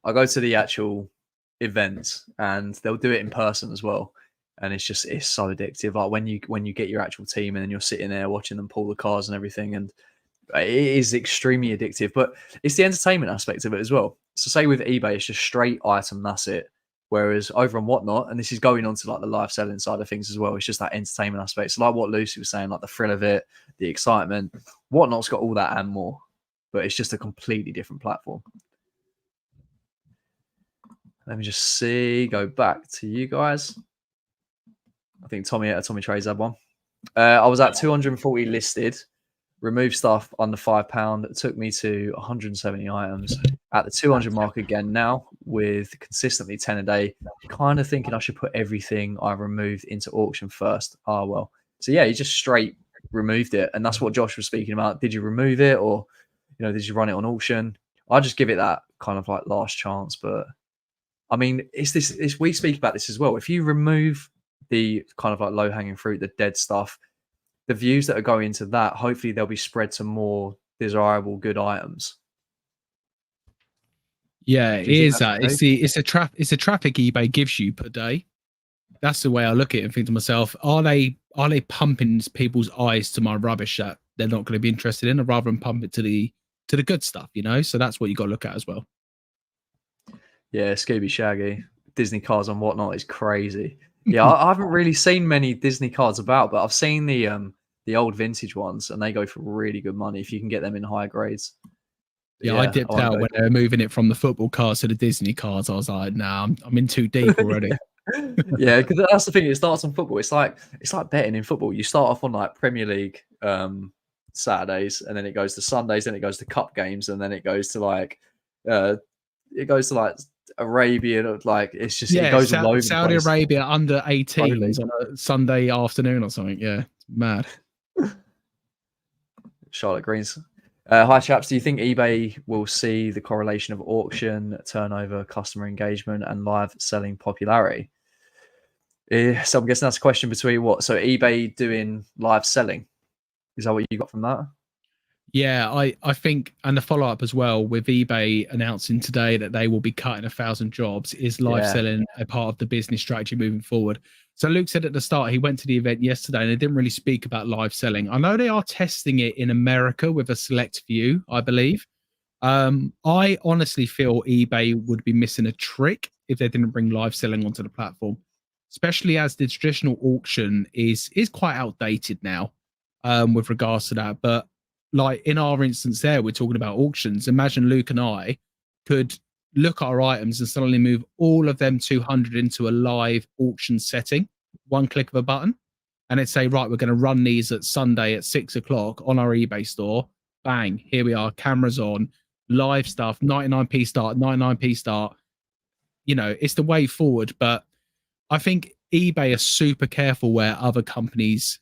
I go to the actual events and they'll do it in person as well. And it's so addictive. Like when you get your actual team and then you're sitting there watching them pull the cars and everything, and it is extremely addictive. But it's the entertainment aspect of it as well. So say with eBay, it's just straight item, that's it. Whereas over on Whatnot, and this is going on to like the live selling side of things as well, it's just that entertainment aspect. So like what Lucy was saying, like the thrill of it, the excitement. Whatnot's got all that and more, but it's just a completely different platform. Let me just see. Go back to you guys. I think Tommy Trades had one. I was at 240 listed. Removed stuff under £5. It took me to 170 items at the 200 mark again now, with consistently 10 a day. Kind of thinking I should put everything I removed into auction first. Ah, well. So yeah, you just straight removed it, and that's what Josh was speaking about. Did you remove it, or did you run it on auction? I just give it that kind of like last chance, but I mean, we speak about this as well. If you remove the kind of like low hanging fruit, the dead stuff, the views that are going into that, hopefully they'll be spread to more desirable, good items. Yeah, it Do you think is that's that. the case? It's a traffic eBay gives you per day. That's the way I look at it and think to myself, are they pumping people's eyes to my rubbish that they're not going to be interested in, or rather than pump it to the good stuff, you know? So that's what you got to look at as well. Yeah, Scooby Shaggy, Disney cards and whatnot is crazy. Yeah, I haven't really seen many Disney cards about, but I've seen the old vintage ones, and they go for really good money if you can get them in higher grades. But Yeah, I yeah, I dipped won't out go. when they were moving it from the football cards to the Disney cards. I was like, nah, I'm in too deep already. Yeah, because that's the thing. It starts on football. It's like betting in football. You start off on like Premier League Saturdays, and then it goes to Sundays, then it goes to cup games, and then uh, it goes to like Arabian. Like it Yeah, goes all over the Saudi place. Arabia under Pro 18s League. on a Sunday afternoon or something. Yeah, it's mad. Charlotte Greens. Hi, chaps. Do you think eBay will see the correlation of auction, turnover, customer engagement, and live selling popularity? So I'm guessing that's a question between what? So eBay doing live selling. Is that what you got from that? Yeah, I think, and the follow up as well with eBay announcing today that they will be cutting 1,000 jobs is live Yeah. selling a part of the business strategy moving forward. So Luke said at the start he went to the event yesterday and they didn't really speak about live selling. I know they are testing it in America with a select few, I believe. I honestly feel eBay would be missing a trick if they didn't bring live selling onto the platform, especially as the traditional auction is quite outdated now with regards to that. But like in our instance there, we're talking about auctions. Imagine Luke and I could look at our items and suddenly move all of them 200 into a live auction setting, one click of a button, and it'd say, right, we're going to run these at Sunday at 6 o'clock on our eBay store. Bang, here we are, cameras on, live stuff, 99p start, 99p start. You know, it's the way forward. But I think eBay are super careful where other companies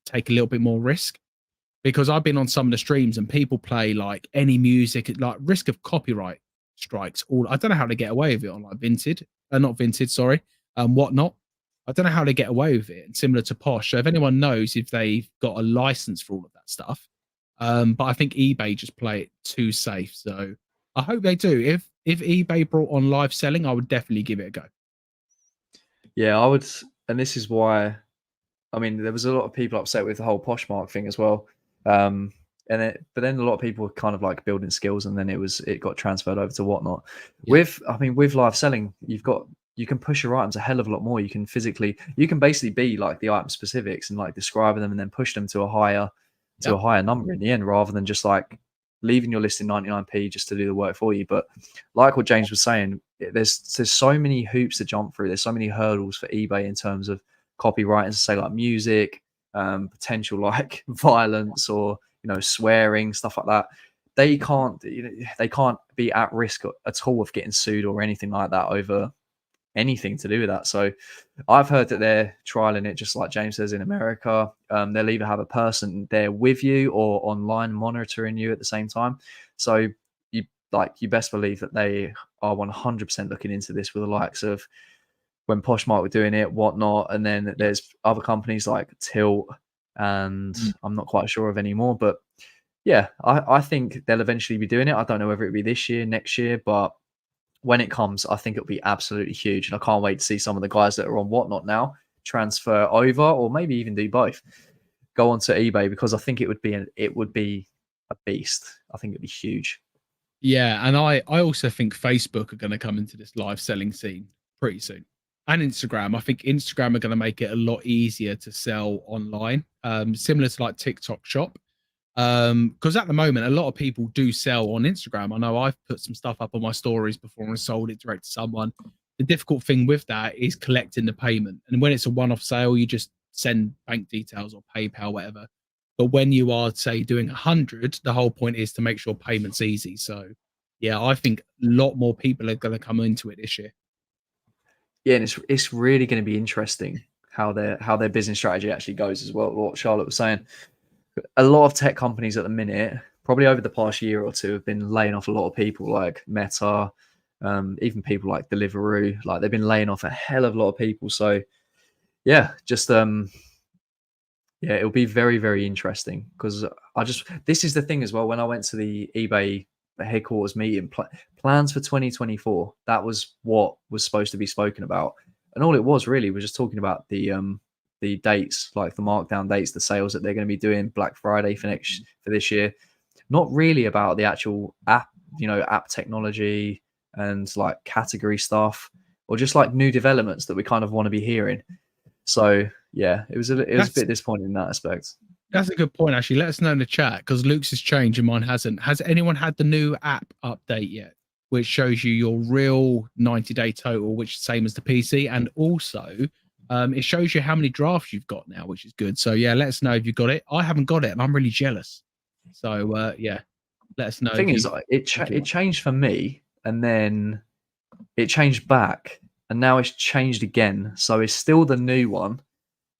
take a little bit more risk, because I've been on some of the streams and people play like any music, like risk of copyright strikes. All I don't know how they get away with it on like Vinted, not Vinted, sorry, whatnot. I don't know how they get away with it. And similar to Posh. So if anyone knows if they've got a license for all of that stuff, but I think eBay just play it too safe. So I hope they do. If eBay brought on live selling, I would definitely give it a go. Yeah, I would. And this is why, I mean, there was a lot of people upset with the whole Poshmark thing as well. But then a lot of people were kind of like building skills, and then it got transferred over to whatnot. Yeah. With live selling, you can push your items a hell of a lot more. You can basically be like the item specifics and like describing them, and then push them to a higher number in the end, rather than just like leaving your list in 99p just to do the work for you. But like what James was saying, there's so many hoops to jump through. There's so many hurdles for eBay in terms of copyright, say like music, potential like violence, or swearing, stuff like that. They can't be at risk at all of getting sued or anything like that over anything to do with that. So I've heard that they're trialing it, just like James says, in America. They'll either have a person there with you or online monitoring you at the same time. So you best believe that they are 100% looking into this, with the likes of when Poshmark were doing it, whatnot. And then there's other companies like Tilt, and I'm not quite sure of anymore. But yeah, I think they'll eventually be doing it. I don't know whether it'll be this year, next year, but when it comes, I think it'll be absolutely huge. And I can't wait to see some of the guys that are on whatnot now transfer over, or maybe even do both. Go onto eBay, because I think it would be a beast. I think it'd be huge. Yeah, and I also think Facebook are going to come into this live selling scene pretty soon, and Instagram. I think Instagram are going to make it a lot easier to sell online, similar to like TikTok Shop. Because at the moment, a lot of people do sell on Instagram. I know I've put some stuff up on my stories before and sold it direct to someone. The difficult thing with that is collecting the payment, and when it's a one-off sale, you just send bank details or PayPal, whatever. But when you are, say, doing 100, the whole point is to make sure payment's easy. So, yeah, I think a lot more people are going to come into it this year. Yeah, and it's really going to be interesting how their business strategy actually goes as well. What Charlotte was saying, a lot of tech companies at the minute, probably over the past year or two, have been laying off a lot of people, like Meta. Even people like Deliveroo, like they've been laying off a hell of a lot of people. So yeah, just yeah, it'll be very, very interesting because this is the thing as well. When I went to the eBay headquarters meeting, plans for 2024, that was what was supposed to be spoken about. And all it was really was just talking about the dates, like the markdown dates, the sales that they're going to be doing Black Friday for this year. Not really about the actual app, app technology and like category stuff, or just like new developments that we kind of want to be hearing. So yeah, it was a bit disappointing in that aspect. That's a good point, actually. Let us know in the chat because Luke's has changed and mine hasn't. Has anyone had the new app update yet, which shows you your real 90-day total, which is the same as the PC, and also it shows you how many drafts you've got now, which is good. So yeah, let us know if you got it. I haven't got it, and I'm really jealous. So yeah, let us know. The thing is, it changed for me, and then it changed back, and now it's changed again. So it's still the new one.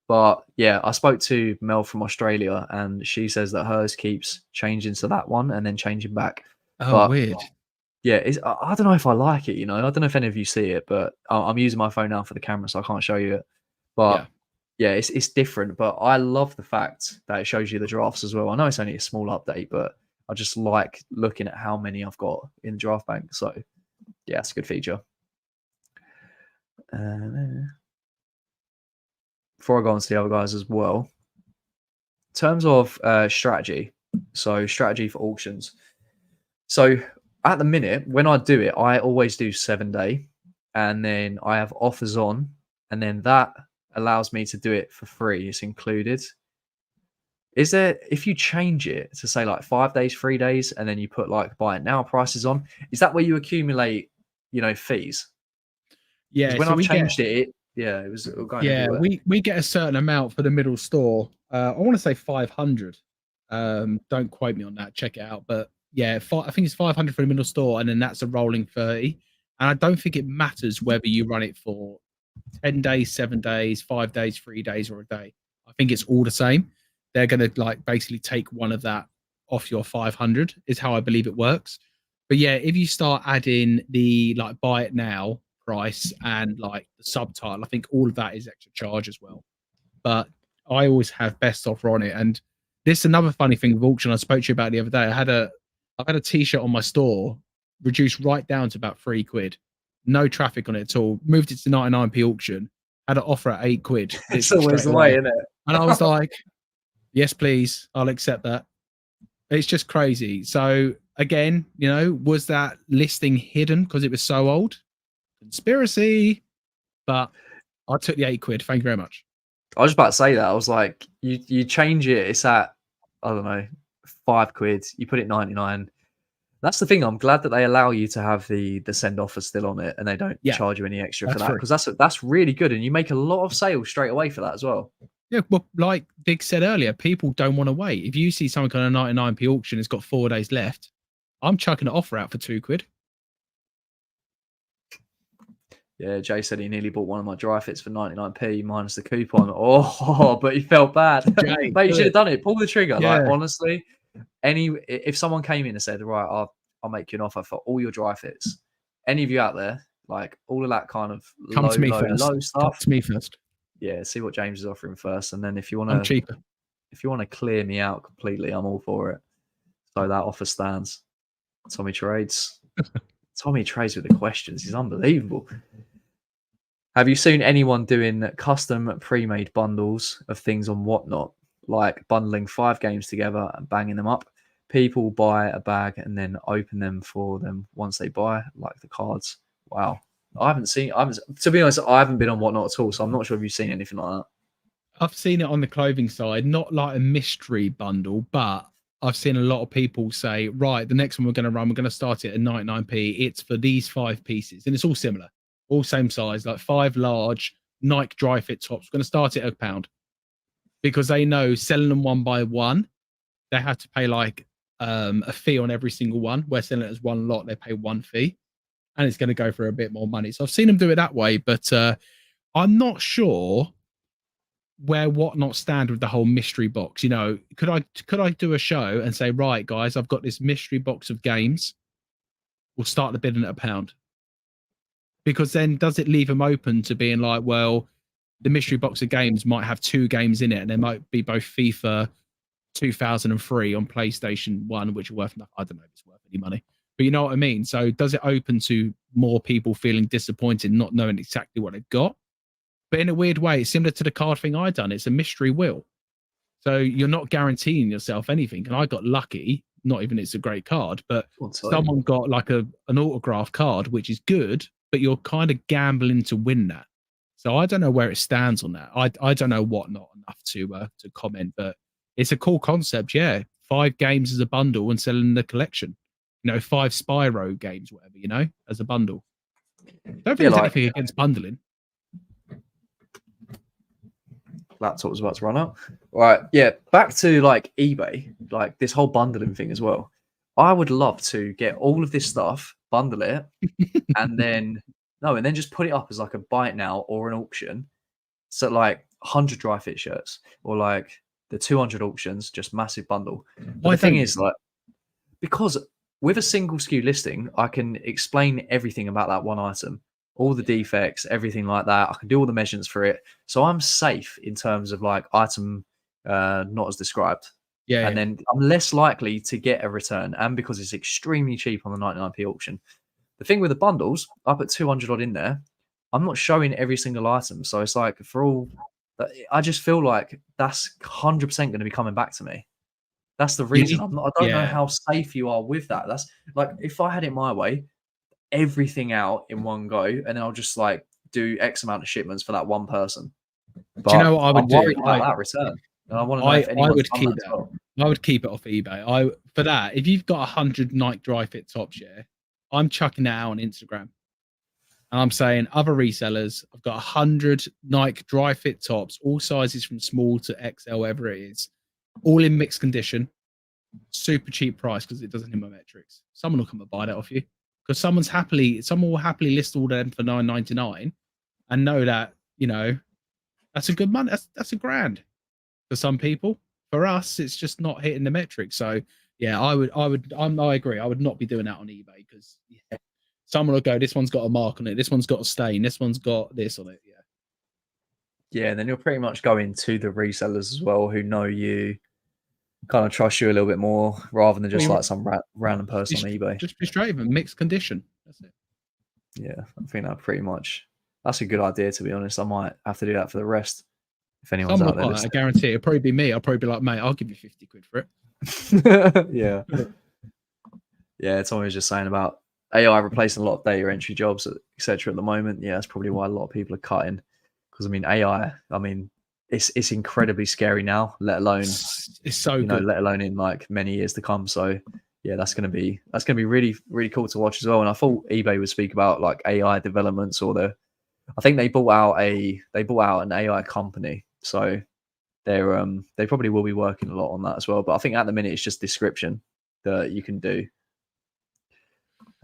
But yeah, I spoke to Mel from Australia, and she says that hers keeps changing to that one and then changing back. Oh, but weird. Yeah, I don't know if I like it. I don't know if any of you see it, but I'm using my phone now for the camera, so I can't show you it. But yeah, it's different. But I love the fact that it shows you the drafts as well. I know it's only a small update, but I just like looking at how many I've got in the draft bank. So yeah, it's a good feature. Before I go on to the other guys as well, in terms of strategy, so strategy for auctions. So at the minute, when I do it, I always do 7-day, and then I have offers on, and then that allows me to do it for free. It's included. Is there, if you change it to say like 5 days, 3 days, and then you put like buy it now prices on, is that where you accumulate, fees? Yeah. When I've changed it, it was going everywhere. we get a certain amount for the middle store. I want to say 500. Don't quote me on that. Check it out. But yeah, I think it's 500 for the middle store, and then that's a rolling 30. And I don't think it matters whether you run it for 10 days, 7 days, 5 days, 3 days, or a day. I think it's all the same. They're going to like basically take one of that off your 500 is how I believe it works. But yeah, if you start adding the like buy it now price and like the subtitle, I think all of that is extra charge as well. But I always have best offer on it. And this is another funny thing with auction I spoke to you about the other day. I've had a t-shirt on my store reduced right down to about £3. No traffic on it at all. Moved it to 99p auction. Had an offer at £8. It's always the way, isn't it? And I was like, yes, please. I'll accept that. It's just crazy. So again, was that listing hidden because it was so old? Conspiracy. But I took the £8. Thank you very much. I was about to say that. I was like, you change it. It's at, I don't know, £5. You put it 99. That's the thing. I'm glad that they allow you to have the send offer still on it, and they don't charge you any extra for that, because that's really good, and you make a lot of sales straight away for that as well. Yeah, well, like Big said earlier, people don't want to wait. If you see something on a 99p auction, it's got 4 days left, I'm chucking an offer out for £2. Yeah, Jay said he nearly bought one of my dry fits for 99p minus the coupon. Oh, but he felt bad. Jay, mate, you should have done it. Pull the trigger. Yeah. Like, honestly, if someone came in and said, right, I'll make you an offer for all your dry fits. Any of you out there, like all of that kind of low stuff. Come to me first. Yeah, see what James is offering first, and then if you want I'm cheaper. If you want to clear me out completely, I'm all for it. So that offer stands. Tommy trades. Tommy trades with the questions. He's unbelievable. Have you seen anyone doing custom pre-made bundles of things on Whatnot, like bundling 5 games together and banging them up? People buy a bag and then open them for them once they buy, like the cards. Wow. To be honest, I haven't been on Whatnot at all, so I'm not sure if you've seen anything like that. I've seen it on the clothing side, not like a mystery bundle, but I've seen a lot of people say, right, the next one we're going to start it at 99p. It's for these 5 pieces. And it's all similar, all same size, like 5 large Nike dry fit tops. We're going to start it at £1 because they know selling them one by one, they have to pay like a fee on every single one. Where selling it as one lot, they pay one fee. And it's going to go for a bit more money. So I've seen them do it that way, but I'm not sure where Whatnot stand with the whole mystery box. Could I do a show and say, right, guys, I've got this mystery box of games. We'll start the bidding at £1. Because then does it leave them open to being like, well, the mystery box of games might have 2 games in it, and there might be both FIFA 2003 on PlayStation 1, which are worth nothing. I don't know if it's worth any money, but you know what I mean? So does it open to more people feeling disappointed, not knowing exactly what they've got? But in a weird way, it's similar to the card thing I done. It's a mystery wheel. So you're not guaranteeing yourself anything. And I got lucky, not even it's a great card, but someone got like an autograph card, which is good, but you're kind of gambling to win that. So I don't know where it stands on that. I don't know what, not enough to comment, but it's a cool concept. Yeah. 5 games as a bundle and selling the collection. 5 Spyro games, whatever, as a bundle. Don't think there's anything against bundling. Laptop was about to run out. Right, yeah, back to like eBay, like this whole bundling thing as well. I would love to get all of this stuff, bundle it, and then just put it up as like a buy it now or an auction. So like 100 dry fit shirts or like the 200 auctions, just massive bundle. But the thing is, like, because with a single SKU listing, I can explain everything about that one item, all the defects, everything like that. I can do all the measurements for it. So I'm safe in terms of like item not as described. Yeah. And then I'm less likely to get a return. And because it's extremely cheap on the 99p auction. The thing with the bundles, I put 200 odd in there. I'm not showing every single item. So it's like for all, I just feel like that's 100% going to be coming back to me. That's the reason. I don't know how safe you are with that. That's like, if I had it my way, everything out in one go, and then I'll just like do X amount of shipments for that one person. But do you know what I would do? Worried about that return. And I want to know if anyone's would done keep that as well. I would keep it off eBay. For that, if you've got 100 Nike dry fit tops, I'm chucking that out on Instagram. And I'm saying other resellers, I've got 100 Nike dry fit tops, all sizes from small to XL, whatever it is, all in mixed condition, super cheap price because it doesn't hit my metrics. Someone will come and buy that off you because someone will happily list all of them for $9.99 and know that, that's a good money. That's a grand for some people. For us, it's just not hitting the metrics. So yeah, I agree. I would not be doing that on eBay because someone will go, this one's got a mark on it, this one's got a stain, this one's got this on it. Yeah, and then you're pretty much going to the resellers as well who know you, kind of trust you a little bit more rather than just like some random person on eBay. Just be straight with mixed condition. That's it. Yeah, I think that's a good idea, to be honest. I might have to do that for the rest. If anyone's out there, I guarantee it'll probably be me. I'll probably be like, mate, I'll give you 50 quid for it. Yeah. Yeah, Tommy was just saying about AI replacing a lot of data entry jobs, etc. at the moment. Yeah, that's probably why a lot of people are cutting. Because AI, it's incredibly scary now, let alone it's so good. Let alone in like many years to come. So yeah, that's gonna be really, really cool to watch as well. And I thought eBay would speak about like AI developments I think they bought out an AI company. So they probably will be working a lot on that as well. But I think at the minute it's just description that you can do.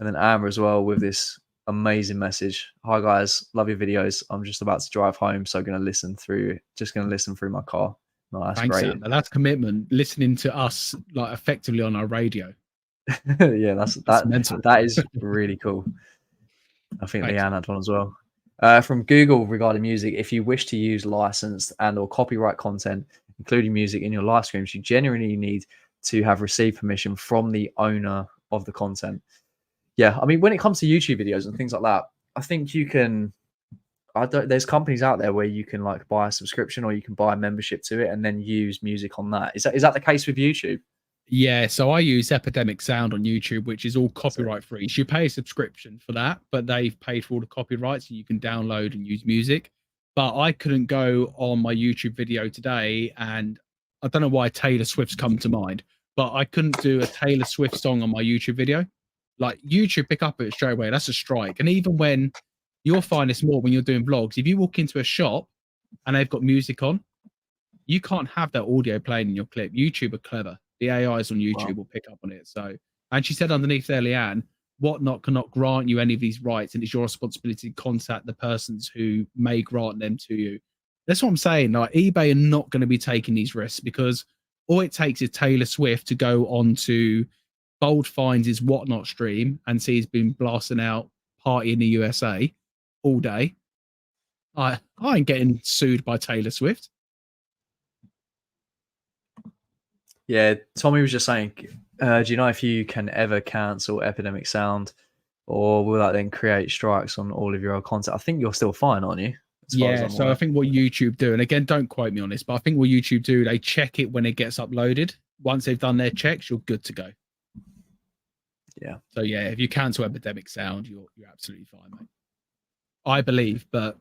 And then Amber as well with this amazing message. Hi guys, love your videos. I'm just about to drive home, so gonna listen through my car. No, that's Thanks, great. Amber. That's commitment. Listening to us like effectively on our radio. Yeah, that's mental. That is really cool. I think Leanne had one as well. From Google regarding music, if you wish to use licensed and or copyright content, including music in your live streams, you generally need to have received permission from the owner of the content. Yeah, when it comes to YouTube videos and things like that, I think you can. There's companies out there where you can like buy a subscription or you can buy a membership to it and then use music on that. Is that the case with YouTube? Yeah, so I use Epidemic Sound on YouTube, which is all copyright free. So you pay a subscription for that, but they've paid for all the copyrights and you can download and use music. But I couldn't go on my YouTube video today, and I don't know why Taylor Swift's come to mind, but I couldn't do a Taylor Swift song on my YouTube video. Like YouTube pick up it straight away. That's a strike. And even when you'll find this more when you're doing vlogs, if you walk into a shop and they've got music on, you can't have that audio playing in your clip. YouTube are clever. The AIs on YouTube will pick up on it. So, and she said underneath there, Leanne, Whatnot cannot grant you any of these rights, and it's your responsibility to contact the persons who may grant them to you. That's what I'm saying. Like eBay are not going to be taking these risks because all it takes is Taylor Swift to go on to Bold finds his Whatnot stream and see he's been blasting out Party in the USA. all day. I ain't getting sued by Taylor Swift. Yeah, Tommy was just saying, do you know if you can ever cancel Epidemic Sound, or will that then create strikes on all of your old content? I think you're still fine, aren't you? As far as Yeah, I'm so aware. I think what YouTube do, and again, don't quote me on this, but I think what YouTube do, they check it when it gets uploaded. Once they've done their checks, you're good to go. Yeah. So yeah, if you cancel Epidemic Sound, you're absolutely fine, mate. I believe, but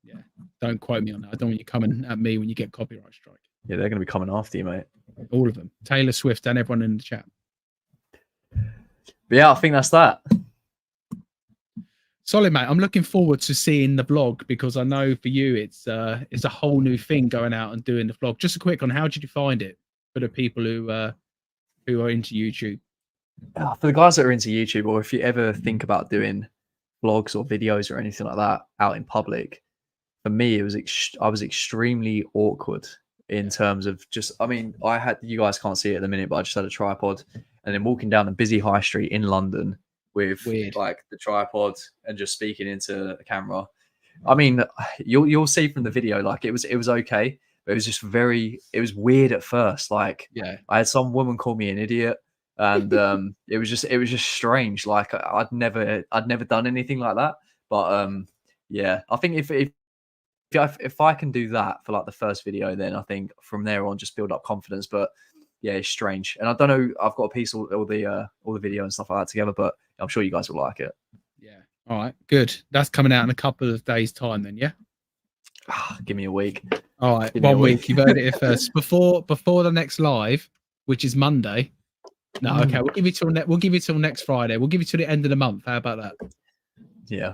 yeah, don't quote me on that. I don't want you coming at me when you get copyright strike. Yeah, they're going to be coming after you, mate. All of them, Taylor Swift and everyone in the chat. But yeah, I think that's that. Solid, mate. I'm looking forward to seeing the vlog because I know for you it's a whole new thing going out and doing the vlog. Just a quick on, how did you find it for the people who are into YouTube? For the guys that are into YouTube, or if you ever think about doing vlogs or videos or anything like that out in public, for me, it was I was extremely awkward in terms of just. I mean, you guys can't see it at the minute, but I just had a tripod, and then walking down a busy high street in London with Weird. like the tripod and just speaking into a camera. I mean, you'll see from the video, like it was okay, but it was just it was weird at first. Like, Yeah. I had some woman call me an idiot, and it was just strange. Like I'd never done anything like that. But yeah, I think if I can do that for like the first video, then I think from there on just build up confidence. But yeah, it's strange, and I don't know. I've got to piece all the video and stuff like that together, but I'm sure you guys will like it. Yeah. All right. Good. That's coming out in a couple of days' time, then. Yeah. Give me a week. All right. 1 week. You've heard it here first. Before the next live, which is Monday. No, okay. We'll give you till next Friday. We'll give you till the end of the month. How about that? Yeah.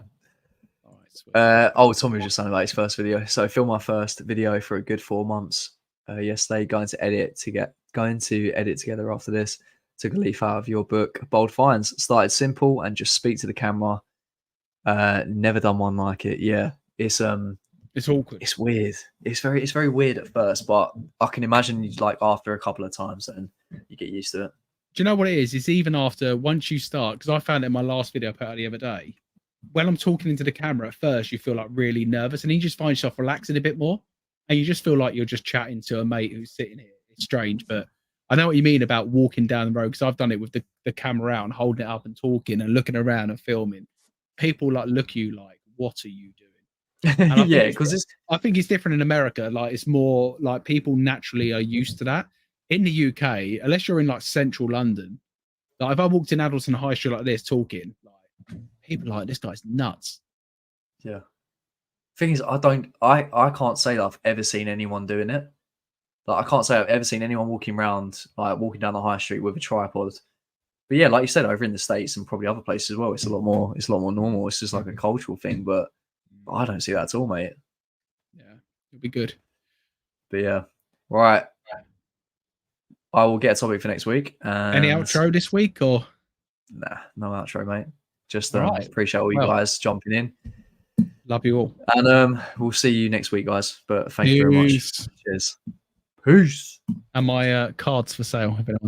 All right. Sweet. Tommy was just saying about his first video. So I filmed my first video for a good 4 months yesterday. Going to edit together after this. Took a leaf out of your book, Bold Finds. Started simple and just speak to the camera. Never done one like it. Yeah, it's awkward. It's weird. It's very weird at first, but I can imagine like after a couple of times, then you get used to it. Do you know what it is? It's even after once you start, because I found it in my last video I put out the other day. When I'm talking into the camera at first, you feel like really nervous, and then you just find yourself relaxing a bit more, and you just feel like you're just chatting to a mate who's sitting here. It's strange, but I know what you mean about walking down the road, because I've done it with the camera out and holding it up and talking and looking around and filming. People like look at you like, what are you doing? And yeah, because I think it's different in America. Like it's more like people naturally are used to that. In the UK, unless you're in like central London, like if I walked in Addleston High Street like this talking, like people are like, this guy's nuts. Yeah. Thing is, I can't say that I've ever seen anyone doing it. Like I can't say I've ever seen anyone walking down the high street with a tripod. But yeah, like you said, over in the States and probably other places as well, it's a lot more normal. It's just like a cultural thing, but I don't see that at all, mate. Yeah, it'll be good. But yeah, right. I will get a topic for next week. Any outro this week or? Nah, no outro, mate. Just right. Appreciate all you guys jumping in. Love you all. And we'll see you next week, guys. But thank you very much. Cheers. Peace. And my cards for sale.